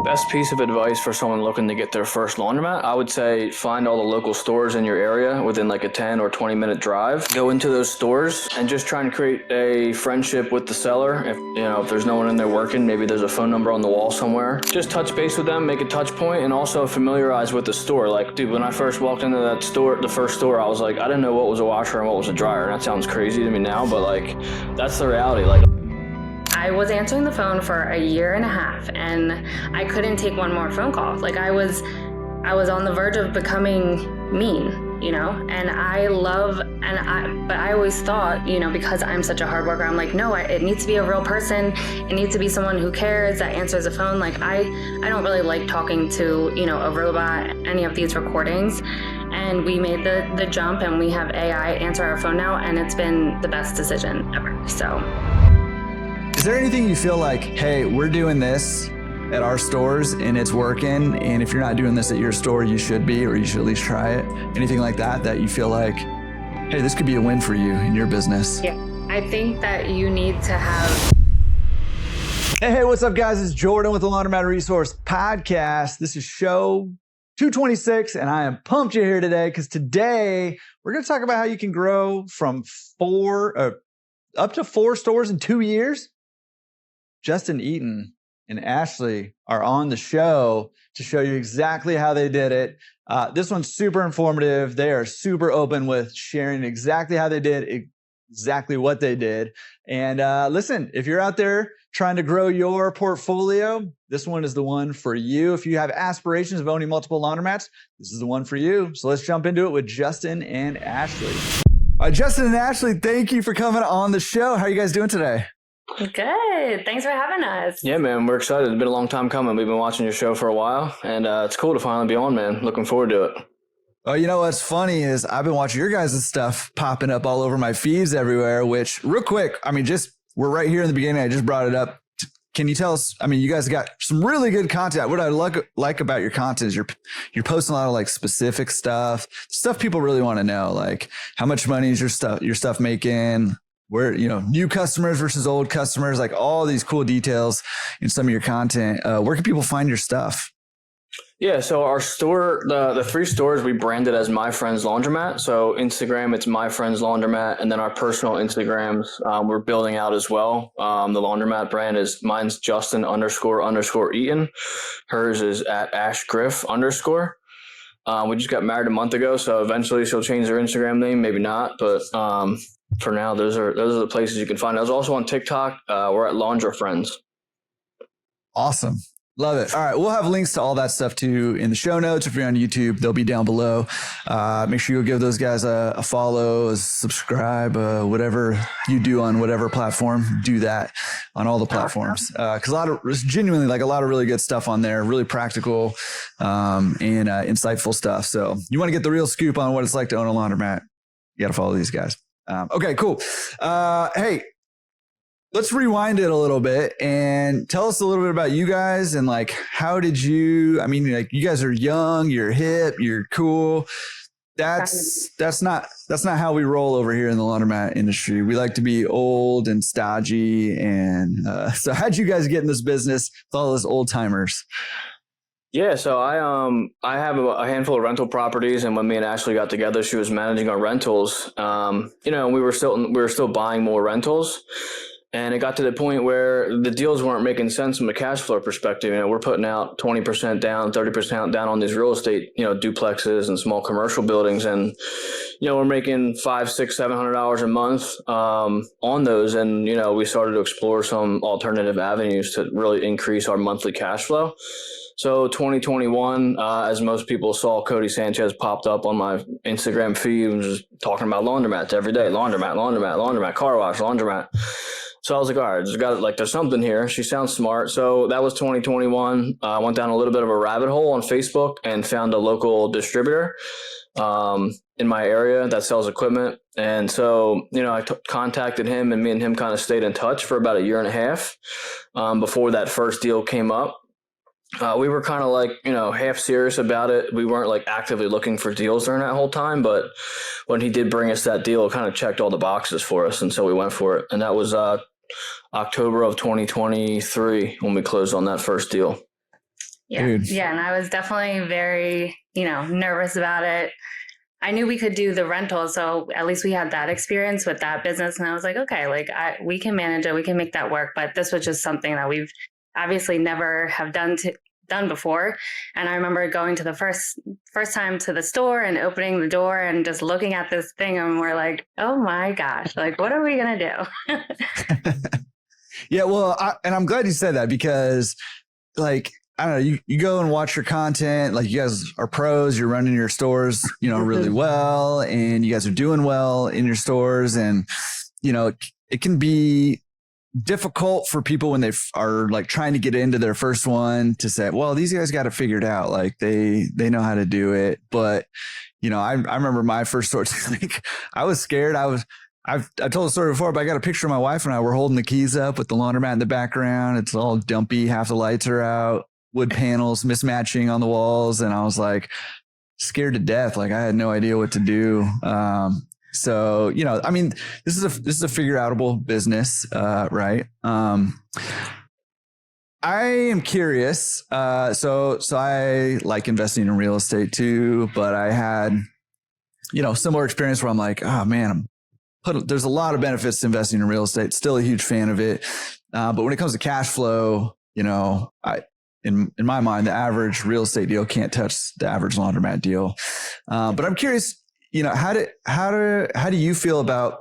Best piece of advice for someone looking to get their first laundromat, I would say find all the local stores in your area within like a 10 or 20 minute drive. Go into those stores and just try and create a friendship with the seller. If there's no one in there working, maybe there's a phone number on the wall somewhere. Just touch base with them, make a touch point, and also familiarize with the store. Like, dude, when I first walked into that store, the first store, I was like, I didn't know what was a washer and what was a dryer. And that sounds crazy to me now, but like, that's the reality. Like, I was answering the phone for a year and a half, and I couldn't take one more phone call. Like I was on the verge of becoming mean, and but I always thought, because I'm such a hard worker, I'm like, no, it needs to be a real person. It needs to be someone who cares, that answers the phone. Like I don't really like talking to, a robot, any of these recordings. And we made the jump, and we have AI answer our phone now, and it's been the best decision ever, so. Is there anything you feel like, hey, we're doing this at our stores and it's working, and if you're not doing this at your store, you should be, or you should at least try it? Anything like that you feel like, hey, this could be a win for you in your business? Yeah, I think that you need to have... Hey, what's up, guys? It's Jordan with the Laundromat Resource Podcast. This is show 226, and I am pumped you're here today because today we're going to talk about how you can grow from up to 4 stores in 2 years. Justin Eaton and Ashley are on the show to show you exactly how they did it. This one's super informative. They are super open with sharing exactly how they did, exactly what they did. And listen, if you're out there trying to grow your portfolio, this one is the one for you. If you have aspirations of owning multiple laundromats, this is the one for you. So let's jump into it with Justin and Ashley. Justin and Ashley, thank you for coming on the show. How are you guys doing today? Good. Thanks for having us. yeah, man, we're excited. It's been a long time coming. We've been watching your show for a while, and it's cool to finally be on, man. Looking forward to it. Oh, you know what's funny is I've been watching your guys' stuff popping up all over my feeds everywhere, which real quick, we're right here in the beginning. I just brought it up. Can you tell us, you guys got some really good content. What I like about your content is you're posting a lot of like specific stuff people really want to know, like how much money is your stuff making, where, new customers versus old customers, like all these cool details in some of your content. Where can people find your stuff? Yeah, so our store, the 3 stores we branded as My Friends Laundromat. So Instagram, it's My Friends Laundromat, and then our personal Instagrams we're building out as well. The laundromat brand mine's Justin __ Eaton. Hers is at @ashgriff _. We just got married a month ago, so eventually she'll change her Instagram name, maybe not, but for now, those are the places you can find us. Also on TikTok, we're at LaundroFriends. Awesome. Love it. All right. We'll have links to all that stuff too in the show notes. If you're on YouTube, they'll be down below. Make sure you give those guys a follow, subscribe, whatever you do on whatever platform, do that on all the platforms. Cause a lot of really good stuff on there, really practical, and insightful stuff. So you want to get the real scoop on what it's like to own a laundromat, you got to follow these guys. Okay, cool. Hey, let's rewind it a little bit and tell us a little bit about you guys and like, how did you, you guys are young, you're hip, you're cool. That's not how we roll over here in the laundromat industry. We like to be old and stodgy. And so how'd you guys get in this business with all those old timers? Yeah, so I have a handful of rental properties, and when me and Ashley got together, she was managing our rentals. We were still buying more rentals, and it got to the point where the deals weren't making sense from a cash flow perspective. We're putting out 20% down, 30% down on these real estate, duplexes and small commercial buildings, and we're making $500, $600, $700 a month on those, and we started to explore some alternative avenues to really increase our monthly cash flow. So 2021, as most people saw, Cody Sanchez popped up on my Instagram feed and was just talking about laundromats every day. Laundromat, car wash, laundromat. So I was like, all right, there's something here. She sounds smart. So that was 2021. I went down a little bit of a rabbit hole on Facebook and found a local distributor in my area that sells equipment. And so, I contacted him, and me and him kind of stayed in touch for about a year and a half before that first deal came up. We were kind of half serious about it. We weren't actively looking for deals during that whole time, but when he did bring us that deal, it kind of checked all the boxes for us. And so we went for it. And that was October of 2023 when we closed on that first deal. Yeah. Dude. Yeah. And I was definitely very, nervous about it. I knew we could do the rental. So at least we had that experience with that business. And I was like, okay, we can manage it. We can make that work. But this was just something that we've obviously never have done before. And I remember going to the first time to the store and opening the door and just looking at this thing. And we're like, oh my gosh, what are we going to do? Yeah. Well, and I'm glad you said that because I don't know, you go and watch your content, you guys are pros, you're running your stores, really well, and you guys are doing well in your stores. And, it can be difficult for people when they are trying to get into their first one to say, well, these guys got it figured out. They know how to do it. But, I remember my first store, I was scared. I've told the story before, but I got a picture of my wife and I were holding the keys up with the laundromat in the background. It's all dumpy. Half the lights are out, wood panels mismatching on the walls. And I was scared to death. I had no idea what to do. So, this is a figure outable business, right? I am curious. So I like investing in real estate too, but I had, similar experience where I'm oh man, there's a lot of benefits to investing in real estate. Still a huge fan of it. But when it comes to cash flow, in my mind, the average real estate deal can't touch the average laundromat deal. But I'm curious, how do you feel about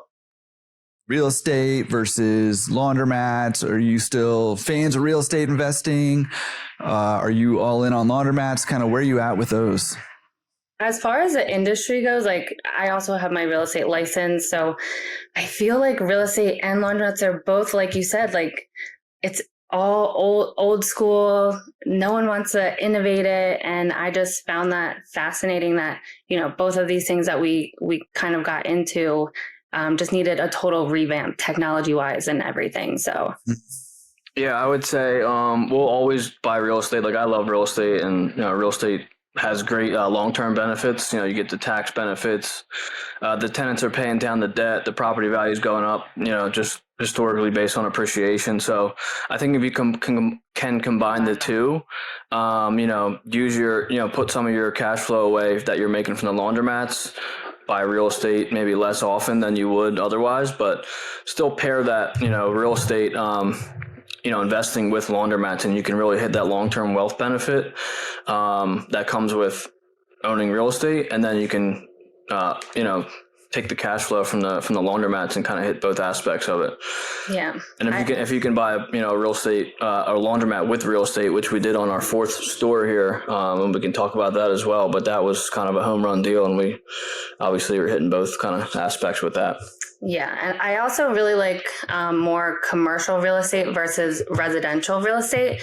real estate versus laundromats? Are you still fans of real estate investing? Are you all in on laundromats? Kind of where are you at with those? As far as the industry goes, I also have my real estate license. So I feel real estate and laundromats are both, like you said, it's all old school. No one wants to innovate it. And I just found that fascinating that, both of these things that we kind of got into just needed a total revamp technology wise and everything. So. Yeah, I would say we'll always buy real estate. I love real estate, and real estate has great long-term benefits. You get the tax benefits. The tenants are paying down the debt. The property value is going up, just historically based on appreciation. So I think if you can combine the two, use your, put some of your cash flow away that you're making from the laundromats, buy real estate maybe less often than you would otherwise, but still pair that, real estate, investing with laundromats, and you can really hit that long-term wealth benefit that comes with owning real estate. And then you can, take the cash flow from the laundromats and kind of hit both aspects of it. Yeah. And if you can buy, real estate, a laundromat with real estate, which we did on our fourth store here, and we can talk about that as well. But that was kind of a home run deal, and we obviously were hitting both kind of aspects with that. Yeah. And I also really like more commercial real estate versus residential real estate.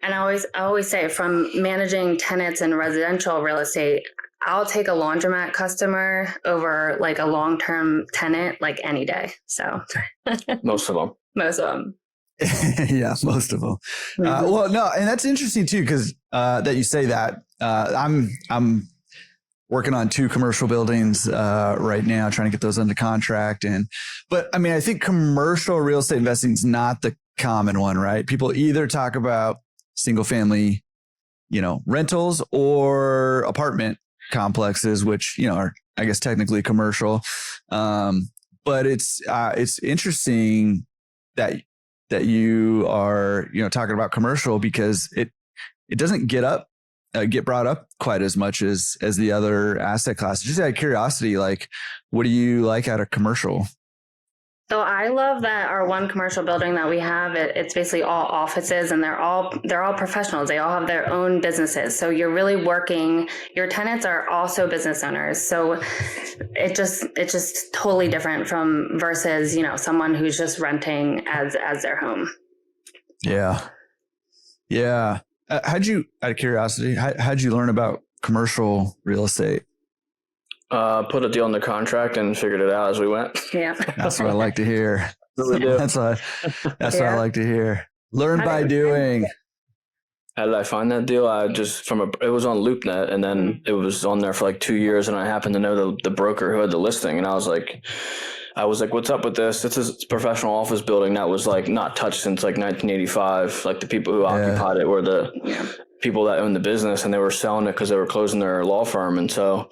And I always say, from managing tenants in residential real estate, I'll take a laundromat customer over a long-term tenant any day. So Most of them. Yeah, most of them. Well, no, and that's interesting too, because that you say that. I'm working on 2 commercial buildings right now, trying to get those under contract. But I think commercial real estate investing is not the common one, right? People either talk about single family, rentals, or apartment complexes, which are, I guess, technically commercial. But it's interesting that you are talking about commercial, because it doesn't get brought up quite as much as the other asset classes. Just out of curiosity, what do you like out of commercial? So I love that our one commercial building that we have, it's basically all offices, and they're all professionals. They all have their own businesses. So you're really working, your tenants are also business owners. So it's just totally different versus, someone who's just renting as their home. Yeah. Yeah. Out of curiosity, how'd you learn about commercial real estate? Put a deal in the contract and figured it out as we went. Yeah. That's what I like to hear. That's what I like to hear. Learn by doing. How did I find that deal? It was on LoopNet, and then it was on there for 2 years, and I happened to know the broker who had the listing, and I was like, what's up with this? It's a professional office building that was not touched since 1985. The people who occupied it were people that owned the business, and they were selling it because they were closing their law firm. And so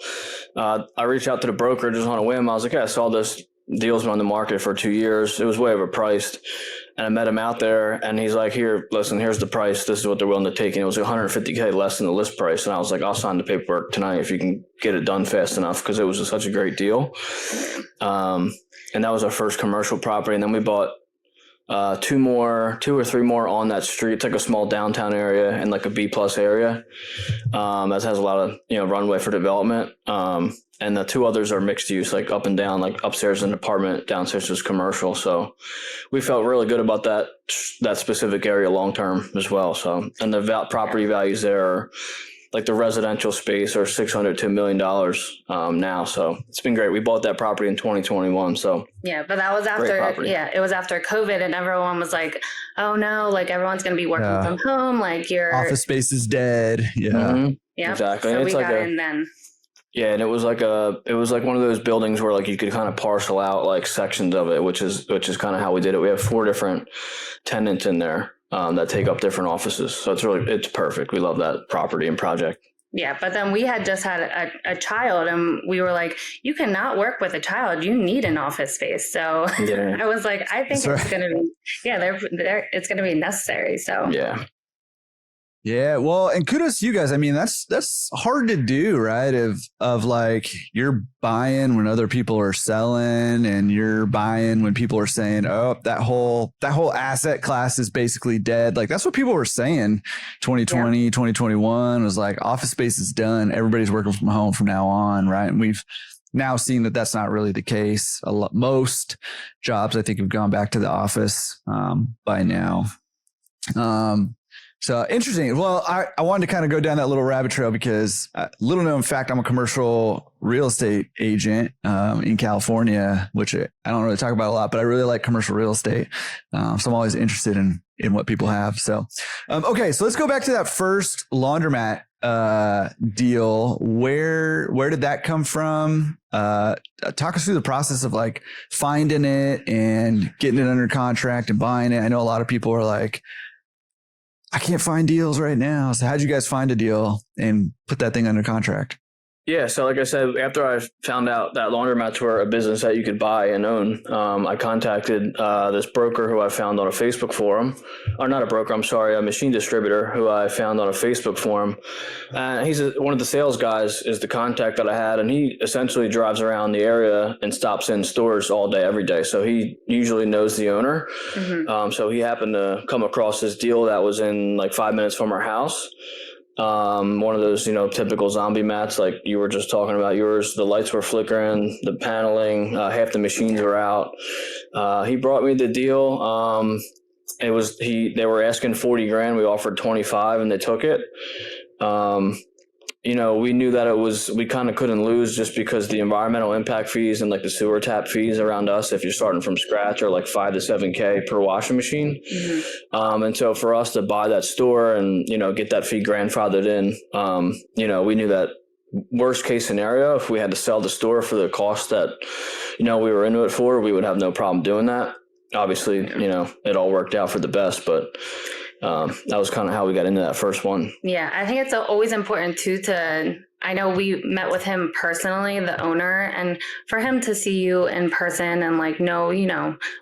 I reached out to the broker just on a whim. I was like, I saw this deal's been on the market for 2 years. It was way overpriced. And I met him out there, and he's like, here, listen, here's the price. This is what they're willing to take. And it was $150K less than the list price. And I was like, I'll sign the paperwork tonight if you can get it done fast enough, because it was just such a great deal. And that was our first commercial property. And then we bought two or three more on that street. It's like a small downtown area and like a B+ area that has a lot of runway for development. And the two others are mixed use, like up and down, like upstairs an apartment, downstairs is commercial. So we felt really good about that specific area long term as well. So, and the property values there are, like the residential space, are $600 to $1 million now. So it's been great. We bought that property in 2021. So yeah, but that was after, it was after COVID, and everyone was like, oh no, like everyone's going to be working from home. Like your office space is dead. Yeah. Mm-hmm. Yeah. Exactly. So and we got in then. Yeah, and it was like one of those buildings where like you could kind of parcel out like sections of it, which is kind of how we did it. We have 4 different tenants in there that take up different offices. So it's perfect. We love that property and project. Yeah, but then we had just had a child, and we were like, you cannot work with a child. You need an office space. So I was like, I think it's going to be, it's going to be necessary. So yeah. Yeah, well, and kudos to you guys. I mean, that's hard to do, right? Of like you're buying when other people are selling, and you're buying when people are saying, "Oh, that whole asset class is basically dead." Like that's what people were saying. 2020, 2021 was like office space is done. Everybody's working from home from now on, right? And we've now seen that that's not really the case. Most jobs, I think, have gone back to the office by now. So interesting. Well, I wanted to kind of go down that little rabbit trail because little known fact, I'm a commercial real estate agent in California, which I don't really talk about a lot, but I really like commercial real estate. So I'm always interested in what people have. So, okay. So let's go back to that first laundromat deal. Where did that come from? Talk us through the process of like finding it and getting it under contract and buying it. I know a lot of people are like, I can't find deals right now. So how'd you guys find a deal and put that thing under contract? Yeah. So like I said, after I found out that laundromats were a business that you could buy and own, I contacted this broker who I found on a Facebook forum, or not a broker, I'm sorry, a machine distributor who I found on a Facebook forum. He's one of the sales guys is the contact that I had, and he essentially drives around the area and stops in stores all day, every day. So he usually knows the owner. Mm-hmm. So he happened to come across this deal that was in like 5 minutes from our house. One of those, typical zombie mats like you were just talking about yours. The lights were flickering, the paneling, half the machines were out. He brought me the deal. They were asking $40,000. We offered 25 and they took it. We knew that we kind of couldn't lose just because the environmental impact fees and like the sewer tap fees around us, if you're starting from scratch, are like $5 to $7K per washing machine. Mm-hmm. And so for us to buy that store and, get that fee grandfathered in, we knew that worst case scenario, if we had to sell the store for the cost that, we were into it for, we would have no problem doing that. Obviously, it all worked out for the best, but that was kind of how we got into that first one. Yeah, I think it's always important too I know we met with him personally, the owner, and for him to see you in person and like, no,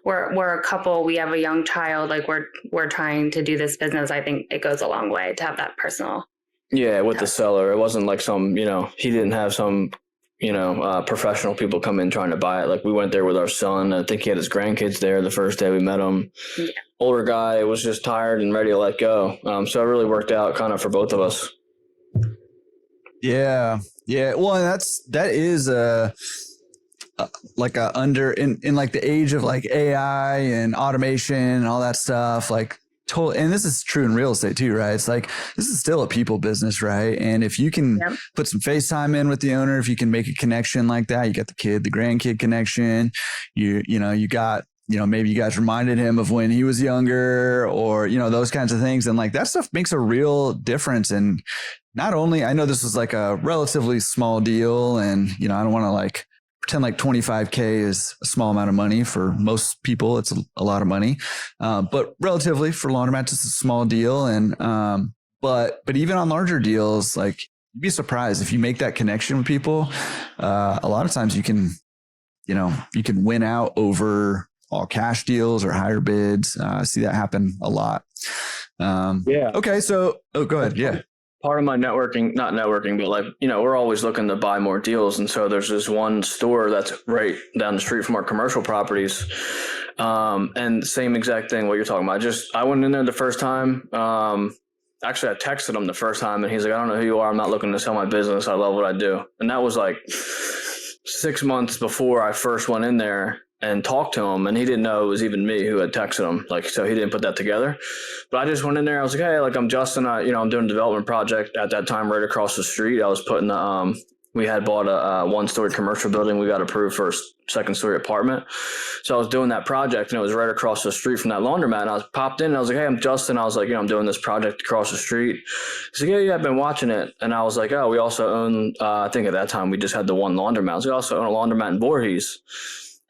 we're a couple, we have a young child, like we're trying to do this business. I think it goes a long way to have that personal. Yeah, with the seller, it wasn't like some, he didn't have some, professional people come in trying to buy it. Like we went there with our son. I think he had his grandkids there the first day we met him. Yeah. Older guy was just tired and ready to let go. So it really worked out kind of for both of us. Yeah. Yeah. Well, and that is like in like the age of like AI and automation and all that stuff, like and this is true in real estate too, right? It's like, this is still a people business, right? And if you can put some FaceTime in with the owner, if you can make a connection like that, you got the grandkid connection, you got, maybe you guys reminded him of when he was younger or, those kinds of things. And like that stuff makes a real difference. And not only, I know this was like a relatively small deal and, I don't want to like pretend like 25K is a small amount of money. For most people, it's a lot of money. But relatively for laundromats, it's a small deal. And, But even on larger deals, like you'd be surprised if you make that connection with people. A lot of times you can win out over all cash deals or higher bids. I see that happen a lot. Yeah. Okay. So, go ahead. Yeah. Part of my not networking, but like, we're always looking to buy more deals. And so there's this one store that's right down the street from our commercial properties. And same exact thing, what you're talking about. I went in there the first time. Actually, I texted him the first time and he's like, I don't know who you are. I'm not looking to sell my business. I love what I do. And that was like 6 months before I first went in there and talked to him, and he didn't know it was even me who had texted him. Like, so he didn't put that together. But I just went in there. I was like, hey, like I'm Justin. I'm doing a development project at that time right across the street. I was putting we had bought a one-story commercial building. We got approved for a second-story apartment. So I was doing that project, and it was right across the street from that laundromat. And I was popped in, and I was like, hey, I'm Justin. I was like, I'm doing this project across the street. He's like, yeah, I've been watching it. And I was like, oh, we also own, I think at that time we just had the one laundromat. So we also own a laundromat in Voorhees.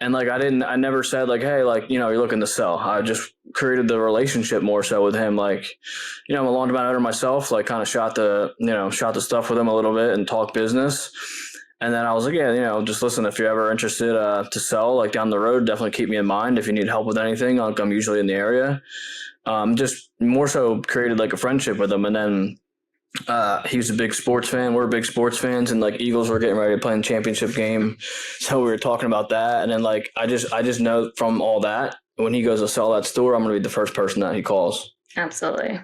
And like, I never said like, hey, like, you're looking to sell. I just created the relationship more so with him. Like, I'm a laundromat owner myself, like kind of shot the stuff with him a little bit and talk business. And then I was like, yeah, just listen, if you're ever interested to sell like down the road, definitely keep me in mind. If you need help with anything, like I'm usually in the area. Just more so created like a friendship with him. And then he was a big sports fan. We're big sports fans, and like Eagles were getting ready to play in the championship game. So we were talking about that. And then like, I just know from all that, when he goes to sell that store, I'm going to be the first person that he calls. Absolutely.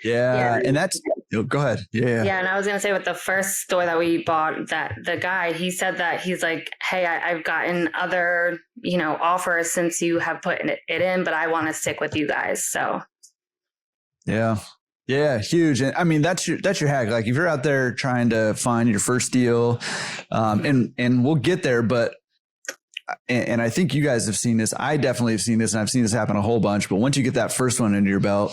Yeah. And that's, go ahead. Yeah. Yeah. And I was going to say with the first store that we bought, that the guy, he said that he's like, hey, I've gotten other, offers since you have put it in, but I want to stick with you guys. So. Yeah. Yeah, huge. And I mean, that's your hack. Like if you're out there trying to find your first deal, and we'll get there, but, and I think you guys have seen this. I definitely have seen this, and I've seen this happen a whole bunch, but once you get that first one under your belt,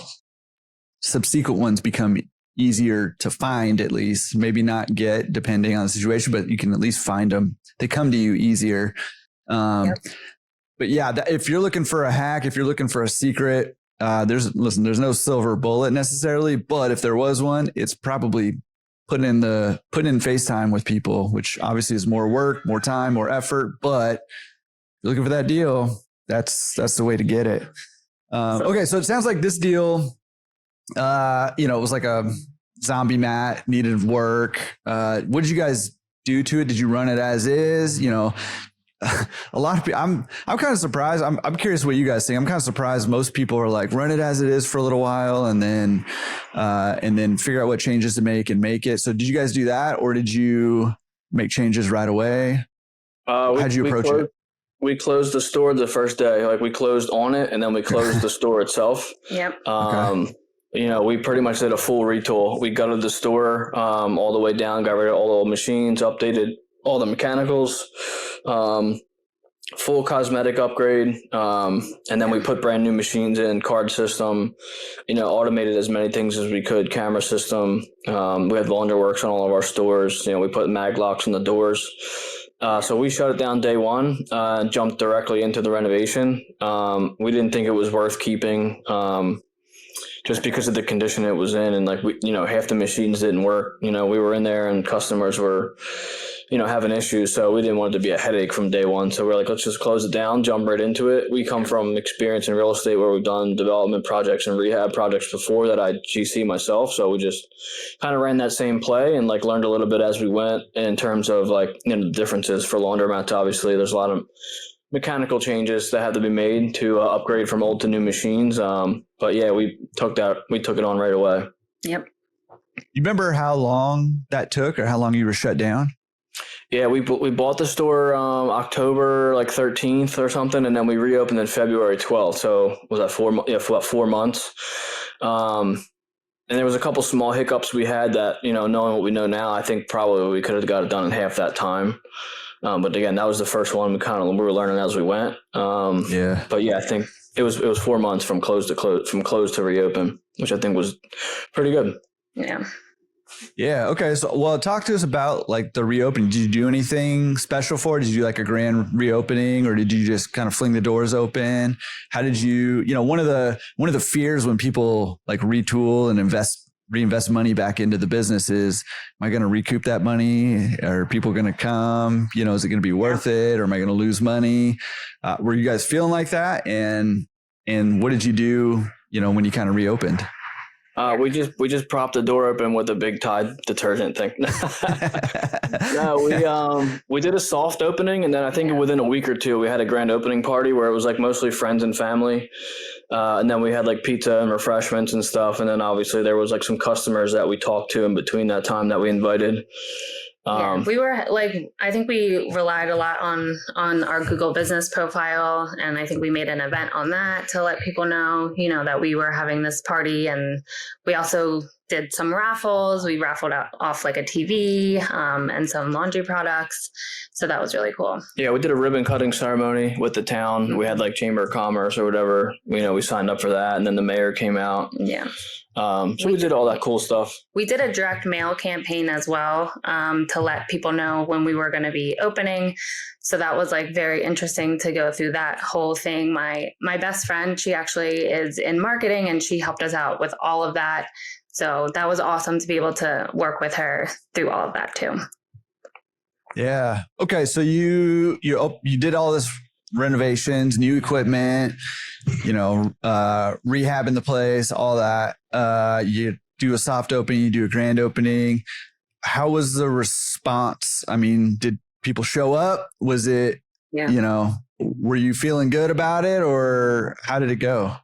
subsequent ones become easier to find, at least maybe not get depending on the situation, but you can at least find them. They come to you easier. Yep. But yeah, if you're looking for a hack, if you're looking for a secret, there's no silver bullet necessarily, but if there was one, it's probably putting in FaceTime with people, which obviously is more work, more time, more effort, but if you're looking for that deal, that's the way to get it. Okay. So it sounds like this deal, it was like a zombie mat, needed work. What did you guys do to it? Did you run it as is? A lot of people, I'm kind of surprised. I'm curious what you guys think. I'm kind of surprised. Most people are like, run it as it is for a little while and then figure out what changes to make and make it. So did you guys do that, or did you make changes right away? How'd you approach it? We closed the store the first day. Like we closed on it and then we closed the store itself. Yep. Okay. We pretty much did a full retool. We gutted the store all the way down, got rid of all the old machines, updated all the mechanicals, full cosmetic upgrade. And then we put brand new machines in, card system, automated as many things as we could, camera system. We had LaundryWorks on all of our stores. We put mag locks on the doors. So we shut it down day one, jumped directly into the renovation. We didn't think it was worth keeping, just because of the condition it was in. And like, half the machines didn't work. We were in there and customers were, having issues. So we didn't want it to be a headache from day one. So we're like, let's just close it down, jump right into it. We come from experience in real estate where we've done development projects and rehab projects before that I GC myself. So we just kind of ran that same play and like learned a little bit as we went in terms of like, the differences for laundromats. Obviously there's a lot of mechanical changes that had to be made to upgrade from old to new machines. But yeah, we took it on right away. Yep. You remember how long that took or how long you were shut down? Yeah, we bought the store October like 13th or something, and then we reopened in February 12th. So was that 4 months? Yeah, for about 4 months. And there was a couple small hiccups we had that, knowing what we know now, I think probably we could have got it done in half that time. But again, that was the first one. We were learning as we went. Yeah. But yeah, I think it was 4 months from close to reopen, which I think was pretty good. Yeah. Yeah. Okay. So, well, talk to us about like the reopening. Did you do anything special for it? Did you do like a grand reopening, or did you just kind of fling the doors open? How did you, one of the fears when people like retool and invest reinvest money back into the business is, am I going to recoup that money? Are people going to come? Is it going to be worth it? Or am I going to lose money? Were you guys feeling like that? And what did you do, when you kind of reopened? We just propped the door open with a big Tide detergent thing. No, we did a soft opening, and then I think within a week or two we had a grand opening party where it was like mostly friends and family, and then we had like pizza and refreshments and stuff, and then obviously there was like some customers that we talked to in between that time that we invited. We were like, I think we relied a lot on our Google business profile. And I think we made an event on that to let people know, that we were having this party. And we also did some raffles. We raffled off like a TV and some laundry products. So that was really cool. Yeah, we did a ribbon cutting ceremony with the town. Mm-hmm. We had like Chamber of Commerce or whatever. We signed up for that. And then the mayor came out. Yeah. So we did all that cool stuff. We did a direct mail campaign as well to let people know when we were going to be opening. So that was like very interesting to go through that whole thing. My best friend, she actually is in marketing and she helped us out with all of that. So that was awesome to be able to work with her through all of that too. Yeah. Okay. So you did all this renovations, new equipment, rehabbing the place, all that. You do a soft opening, you do a grand opening. How was the response? I mean, did people show up? Was it, were you feeling good about it, or how did it go?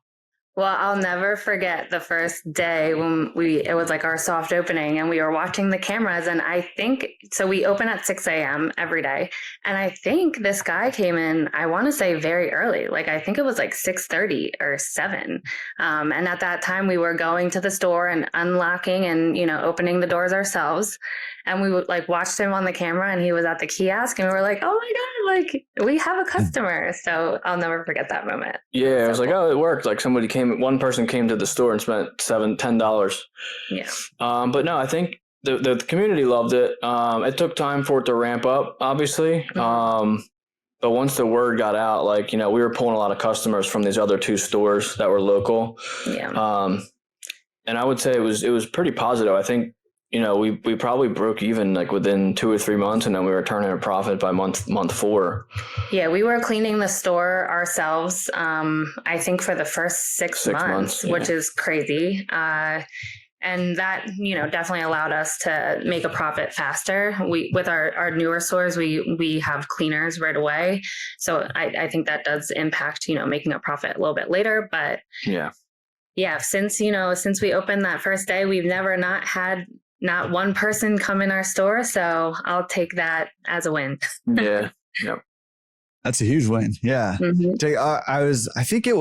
Well, I'll never forget the first day when it was like our soft opening and we were watching the cameras, and I think, so we open at 6 a.m. every day. And I think this guy came in, I want to say very early, like I think it was like 6:30 or 7. And at that time we were going to the store and unlocking and, opening the doors ourselves. And we would like watched him on the camera and he was at the kiosk and we were like, oh my God, like we have a customer. So I'll never forget that moment. Yeah. I was like, oh, it worked. Like one person came to the store and spent $10. Yeah. But no, I think the community loved it. It took time for it to ramp up, obviously. Mm-hmm. But once the word got out, like, we were pulling a lot of customers from these other 2 stores that were local. Yeah. And I would say it was pretty positive. I think, we probably broke even like within 2 or 3 months, and then we were turning a profit by month 4. Yeah, we were cleaning the store ourselves, I think for the first 6 months, yeah. Which is crazy. And that, definitely allowed us to make a profit faster. With our newer stores, we have cleaners right away. So I think that does impact, making a profit a little bit later. But yeah, since we opened that first day, we've never not had not one person come in our store. So I'll take that as a win. Yeah. Yep. That's a huge win. Yeah. Mm-hmm. I think it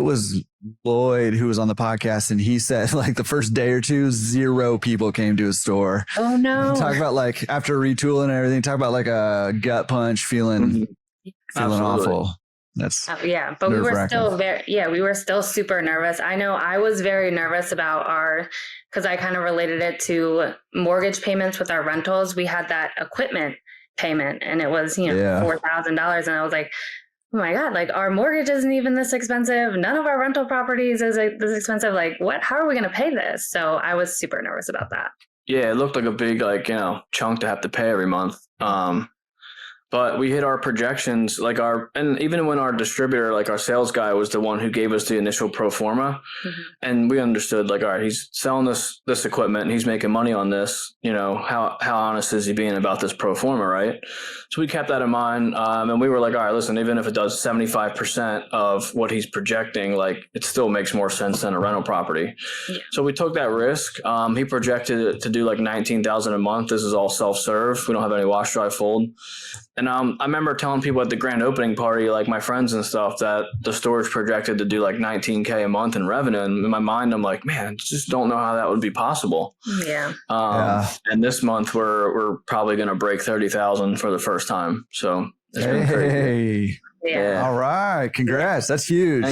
was Lloyd who was on the podcast, and he said like the first day or two, 0 people came to his store. Oh no. Talk about like after retooling and everything, talk about like a gut punch, feeling awful. That's but we were still we were still super nervous. I know I was very nervous about because I kind of related it to mortgage payments with our rentals. We had that equipment payment and it was, $4,000. And I was like, oh my God, like our mortgage isn't even this expensive. None of our rental properties is this expensive. Like how are we going to pay this? So I was super nervous about that. Yeah. It looked like a big, chunk to have to pay every month. But we hit our projections, and even when our distributor, like our sales guy, was the one who gave us the initial pro forma, mm-hmm. and we understood, all right, he's selling this equipment and he's making money on this. How honest is he being about this pro forma, right? So we kept that in mind, and we were like, all right, listen, even if it does 75% of what he's projecting, it still makes more sense than a rental property. Yeah. So we took that risk. He projected it to do like $19,000 a month. This is all self-serve. We don't have any wash, dry, fold. And I remember telling people at the grand opening party, like my friends and stuff, that the store's projected to do like $19K a month in revenue. And in my mind, I'm like, man, just don't know how that would be possible. Yeah. And this month we're probably going to break 30,000 for the first time. So it's been crazy. Yeah. All right. Congrats. That's huge.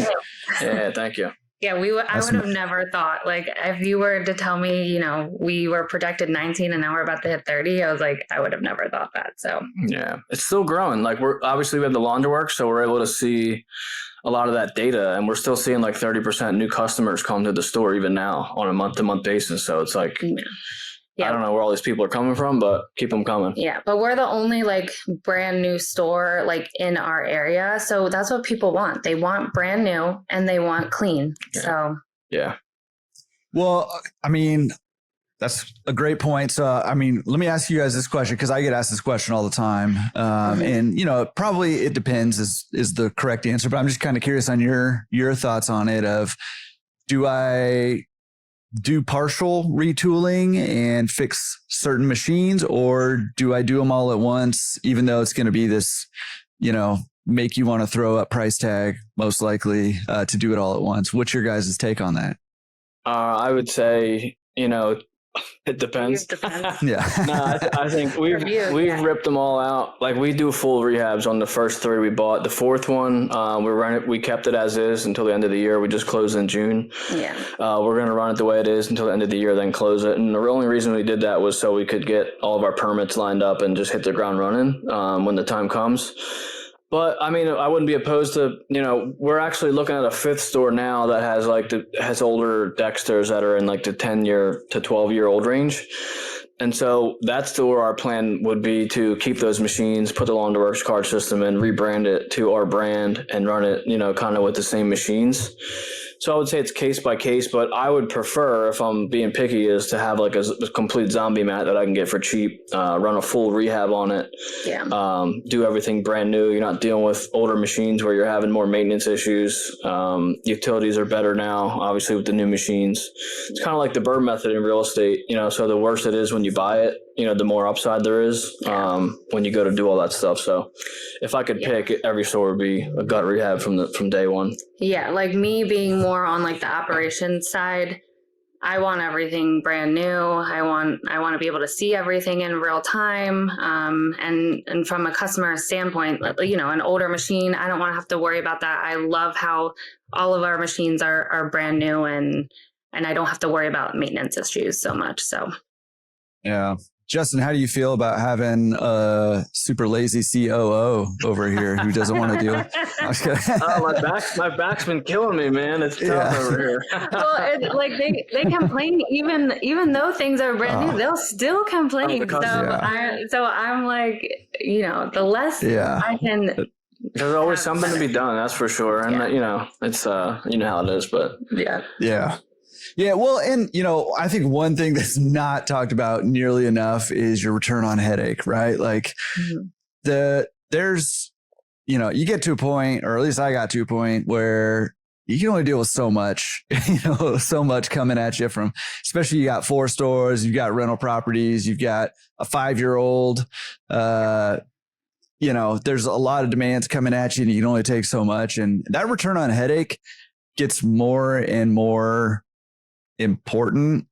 Thank you. Yeah, I would have never thought, if you were to tell me, we were projected 19 and now we're about to hit 30, I was like, I would have never thought that. So, yeah, it's still growing. We have the Laundromat, so we're able to see a lot of that data, and we're still seeing like 30% new customers come to the store even now on a month-to-month basis. So it's like, I don't know where all these people are coming from, but keep them coming. Yeah, but we're the only like brand new store like in our area. So that's what people want. They want brand new and they want clean. Yeah. So yeah. Well, I mean, that's a great point. So, I mean, let me ask you guys this question, because I get asked this question all the time. And, you know, probably it depends is the correct answer, but I'm just kind of curious on your thoughts on it of, do I do partial retooling and fix certain machines, or do I do them all at once, even though it's going to be this, you know, make you want to throw up price tag, most likely, to do it all at once? What's your guys' take on that? I would say, you know, it depends. Yeah. No, I think we've ripped them all out. Like, we do full rehabs on the first 3 we bought. The 4th one, we kept it as is until the end of the year. We just closed in June. Yeah. We're going to run it the way it is until the end of the year, then close it. And the only reason we did that was so we could get all of our permits lined up and just hit the ground running when the time comes. But I mean, I wouldn't be opposed to, you know, we're actually looking at a 5th store now that has older Dexters that are in like the 10-year to 12-year-old range. And so that's the where our plan would be, to keep those machines, put the Laundromat card system in, rebrand it to our brand, and run it, you know, kind of with the same machines. So I would say it's case by case, but I would prefer, if I'm being picky, is to have like a complete zombie mat that I can get for cheap, run a full rehab on it, do everything brand new. You're not dealing with older machines where you're having more maintenance issues. Utilities are better now, obviously, with the new machines. It's kind of like the Burr method in real estate, you know, so the worse it is when you buy it, you know, the more upside there is when you go to do all that stuff. So if I could pick, every store would be a gut rehab from day one. Yeah, like me being more on like the operations side, I want everything brand new. I want to be able to see everything in real time. And from a customer standpoint, you know, an older machine, I don't want to have to worry about that. I love how all of our machines are brand new, and I don't have to worry about maintenance issues so much. So yeah. Justin, how do you feel about having a super lazy COO over here who doesn't want to do it? My back's been killing me, man. It's tough over here. Well, like they complain even though things are brand new, they'll still complain. So I'm like, you know, the less I can. There's always something to be done, that's for sure. And you know, it's you know how it is, but yeah. Well, and you know, I think one thing that's not talked about nearly enough is your return on headache, right? Like there's, you know, you get to a point, or at least I got to a point where you can only deal with so much, you know, so much coming at you from, especially you got 4 stores, you've got rental properties, you've got a 5-year-old, you know, there's a lot of demands coming at you, and you can only take so much. And that return on headache gets more and more important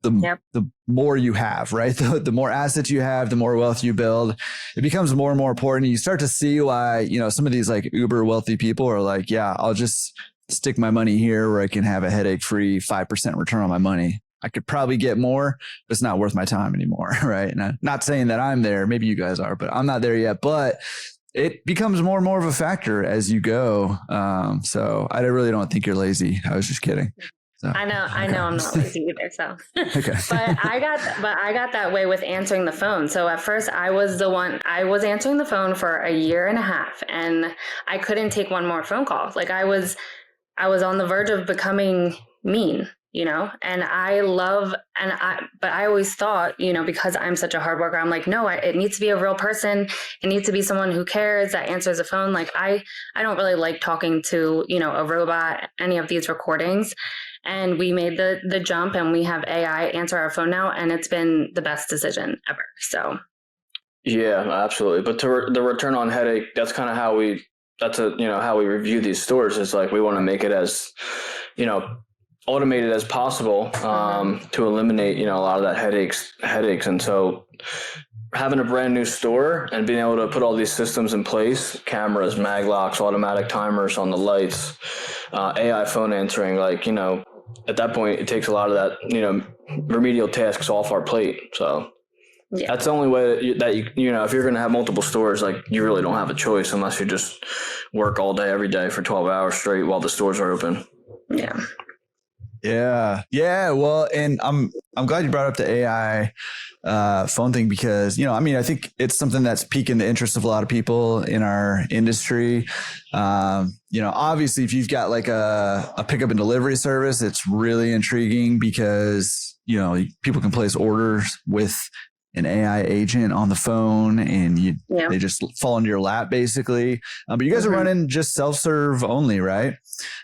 the more you have, right? The more assets you have, the more wealth you build. It becomes more and more important. You start to see why, you know, some of these like uber wealthy people are like, yeah, I'll just stick my money here where I can have a headache-free 5% return on my money. I could probably get more, but it's not worth my time anymore, right? And I'm not saying that I'm there. Maybe you guys are, but I'm not there yet. But it becomes more and more of a factor as you go. So I really don't think you're lazy. I was just kidding. So, I know I'm not lazy either. So, okay. but I got that way with answering the phone. So at first I was answering the phone for a year and a half, and I couldn't take one more phone call. Like I was on the verge of becoming mean, you know, and but I always thought, you know, because I'm such a hard worker, I'm like, no, it needs to be a real person. It needs to be someone who cares, that answers the phone. Like I don't really like talking to, you know, a robot, any of these recordings. And we made the jump, and we have AI answer our phone now, and it's been the best decision ever. So, yeah, absolutely. But the return on headache, that's kind of how we review these stores. Is like we want to make it as, you know, automated as possible to eliminate, you know, a lot of that headaches. And so having a brand new store and being able to put all these systems in place, cameras, mag locks, automatic timers on the lights, AI phone answering, like, you know, at that point, it takes a lot of that, you know, remedial tasks off our plate. So Yeah. That's the only way that you know, if you're going to have multiple stores, like you really don't have a choice unless you just work all day, every day for 12 hours straight while the stores are open. Yeah. Yeah. Well, and I'm glad you brought up the AI phone thing because, you know, I mean, I think it's something that's piquing the interest of a lot of people in our industry. You know, obviously if you've got like a pickup and delivery service, it's really intriguing because, you know, people can place orders with an AI agent on the phone and they just fall into your lap basically. But you guys are running just self-serve only, right?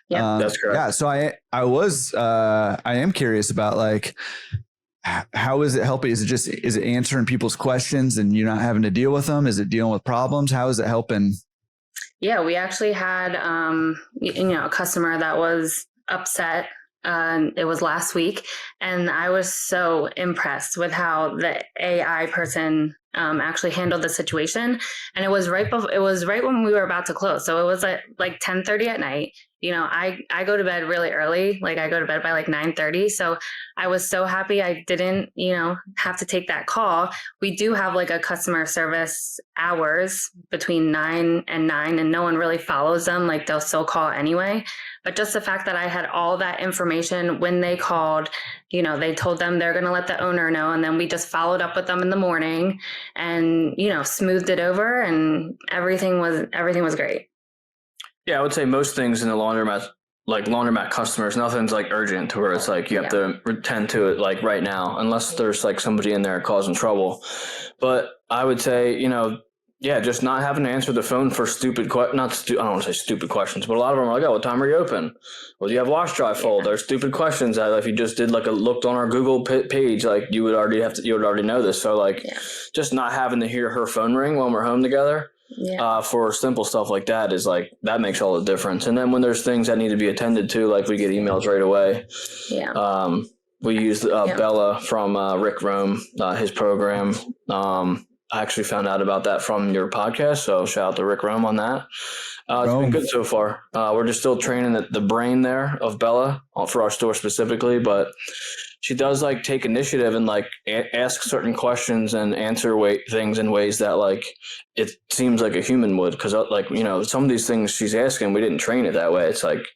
Yeah, that's correct. Yeah. So I am curious about like, how is it helping? Is it answering people's questions and you're not having to deal with them? Is it dealing with problems? How is it helping? Yeah, we actually had, a customer that was upset. It was last week, and I was so impressed with how the AI person actually handled the situation. And it was right when we were about to close. So it was at like 10:30 at night. You know, I go to bed really early. Like I go to bed by like 9:30. So I was so happy I didn't, have to take that call. We do have like a customer service hours between 9 and 9, and no one really follows them. Like they'll still call anyway. But just the fact that I had all that information when they called, they told them they're going to let the owner know. And then we just followed up with them in the morning and, smoothed it over, and everything was great. Yeah, I would say most things in the laundromat customers, nothing's like urgent to where it's like you have to attend to it like right now, unless there's like somebody in there causing trouble. But I would say, just not having to answer the phone for I don't want to say stupid questions, but a lot of them are like, oh, what time are you open? Well, do you have wash dry fold? There's stupid questions that if you just did looked on our Google page, like you would already know this. So like just not having to hear her phone ring when we're home together. For simple stuff like that is like, that makes all the difference. And then when there's things that need to be attended to, like we get emails right away. We use Bella from Rick Rome, his program. I actually found out about that from your podcast, so shout out to Rick Rome on that. It's been good so far. We're just still training the brain there of Bella for our store specifically, but she does like take initiative and like ask certain questions and answer things in ways that like it seems like a human would, because some of these things she's asking, we didn't train it that way. It's like